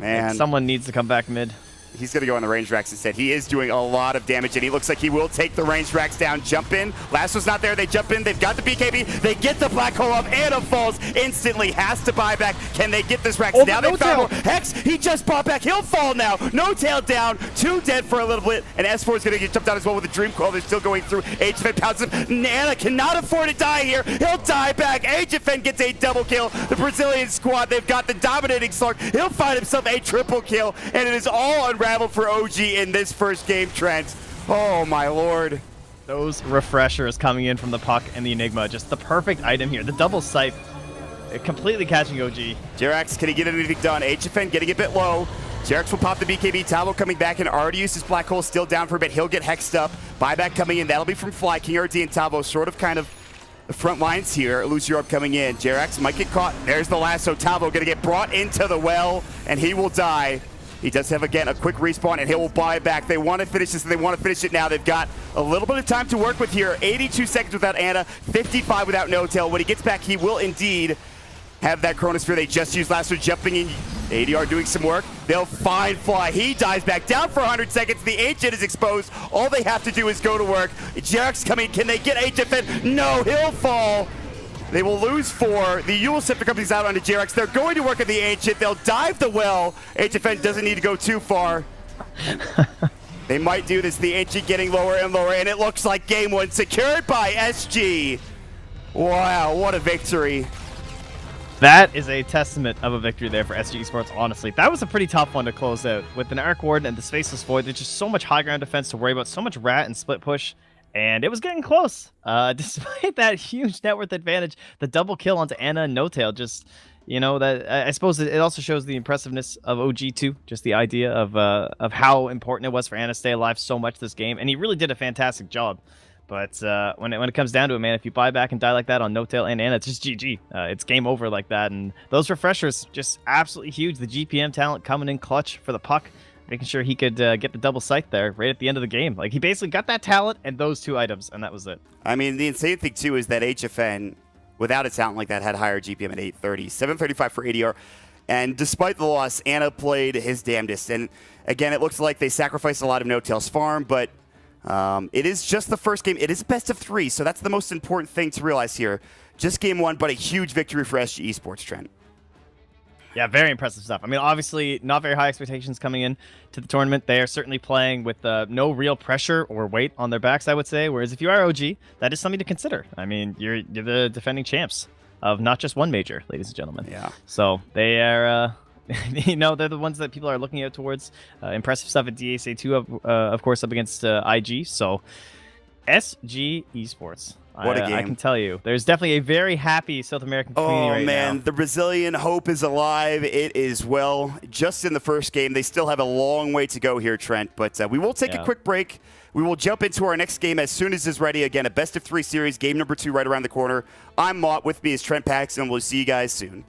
Man. Someone needs to come back mid. He's going to go on the range racks instead. He is doing a lot of damage, and he looks like he will take the range racks down. Jump in. Lasso's not there. They jump in. They've got the BKB. They get the black hole up. Anna falls instantly. Has to buy back. Can they get this racks? Now they found more. Hex, he just bought back. He'll fall now. No tail down. 2 dead for a little bit, and S4 is going to get jumped out as well with the Dream Coil. They're still going through. HFN pounces him. Anna cannot afford to die here. He'll die back. HFN gets a double kill. The Brazilian squad, they've got the dominating Slark. He'll find himself a triple kill, and it is all unraveled for OG in this first game, Trent. Oh my lord. Those refreshers coming in from the Puck and the Enigma, just the perfect item here. The double scythe, completely catching OG. Jerax, can he get anything done? HFN getting a bit low. Jerax will pop the BKB. Tavo coming back in. Already used his black hole, still down for a bit. He'll get hexed up. Buyback coming in. That'll be from Fly. King RD and Tavo sort of kind of the front lines here. Illusory Orb coming in. Jerax might get caught. There's the lasso. Tavo going to get brought into the well, and he will die. He does have, again, a quick respawn, and he will buy back. They want to finish this, and they want to finish it now. They've got a little bit of time to work with here. 82 seconds without Anna, 55 without No Tail. When he gets back, he will indeed have that Chronosphere they just used last week, jumping in. ADR doing some work. They'll find Fly. He dives back down for 100 seconds. The Ancient is exposed. All they have to do is go to work. JerAx coming. Can they get HFN? No, he'll fall. They will lose 4. The Yule Scepter company's out onto JerAx. They're going to work at the Ancient. They'll dive the well. HFN doesn't need to go too far. They might do this. The Ancient getting lower and lower, and it looks like game 1 secured by SG. Wow, what a victory. That is a testament of a victory there for SG eSports, honestly. That was a pretty tough one to close out. With an Arc Warden and the Faceless Void, there's just so much high ground defense to worry about, so much rat and split push, and it was getting close. Despite that huge net worth advantage, the double kill onto Ana and No-Tail just, you know, that I suppose it also shows the impressiveness of OG too, just the idea of how important it was for Ana to stay alive so much this game, and he really did a fantastic job. But when it comes down to it, man, if you buy back and die like that on No-Tail and Ana, it's just GG. It's game over like that. And those refreshers, just absolutely huge. The GPM talent coming in clutch for the puck, making sure he could get the double sight there right at the end of the game. Like, he basically got that talent and those 2 items, and that was it. I mean, the insane thing, too, is that HFN, without a talent like that, had higher GPM at 830, 735 for ADR. And despite the loss, Ana played his damnedest. And, again, it looks like they sacrificed a lot of No-Tail's farm, but it is just the first game. It is a best of 3, so that's the most important thing to realize here. Just game 1, but a huge victory for SG eSports, Trent. Yeah, very impressive stuff. I mean, obviously, not very high expectations coming in to the tournament. They are certainly playing with no real pressure or weight on their backs, I would say. Whereas if you are OG, that is something to consider. I mean, you're the defending champs of not just one major, ladies and gentlemen. Yeah. So they are... you know, they're the ones that people are looking out towards. Impressive stuff at DAC2, of course, up against IG. So, SG eSports. What a game. I can tell you. There's definitely a very happy South American community right now. Oh, man. The Brazilian hope is alive. It is, well, just in the first game. They still have a long way to go here, Trent. But we will take a quick break. We will jump into our next game as soon as it's ready. Again, a best of 3 series, game number 2 right around the corner. I'm Mott. With me is Trent Paxton. We'll see you guys soon.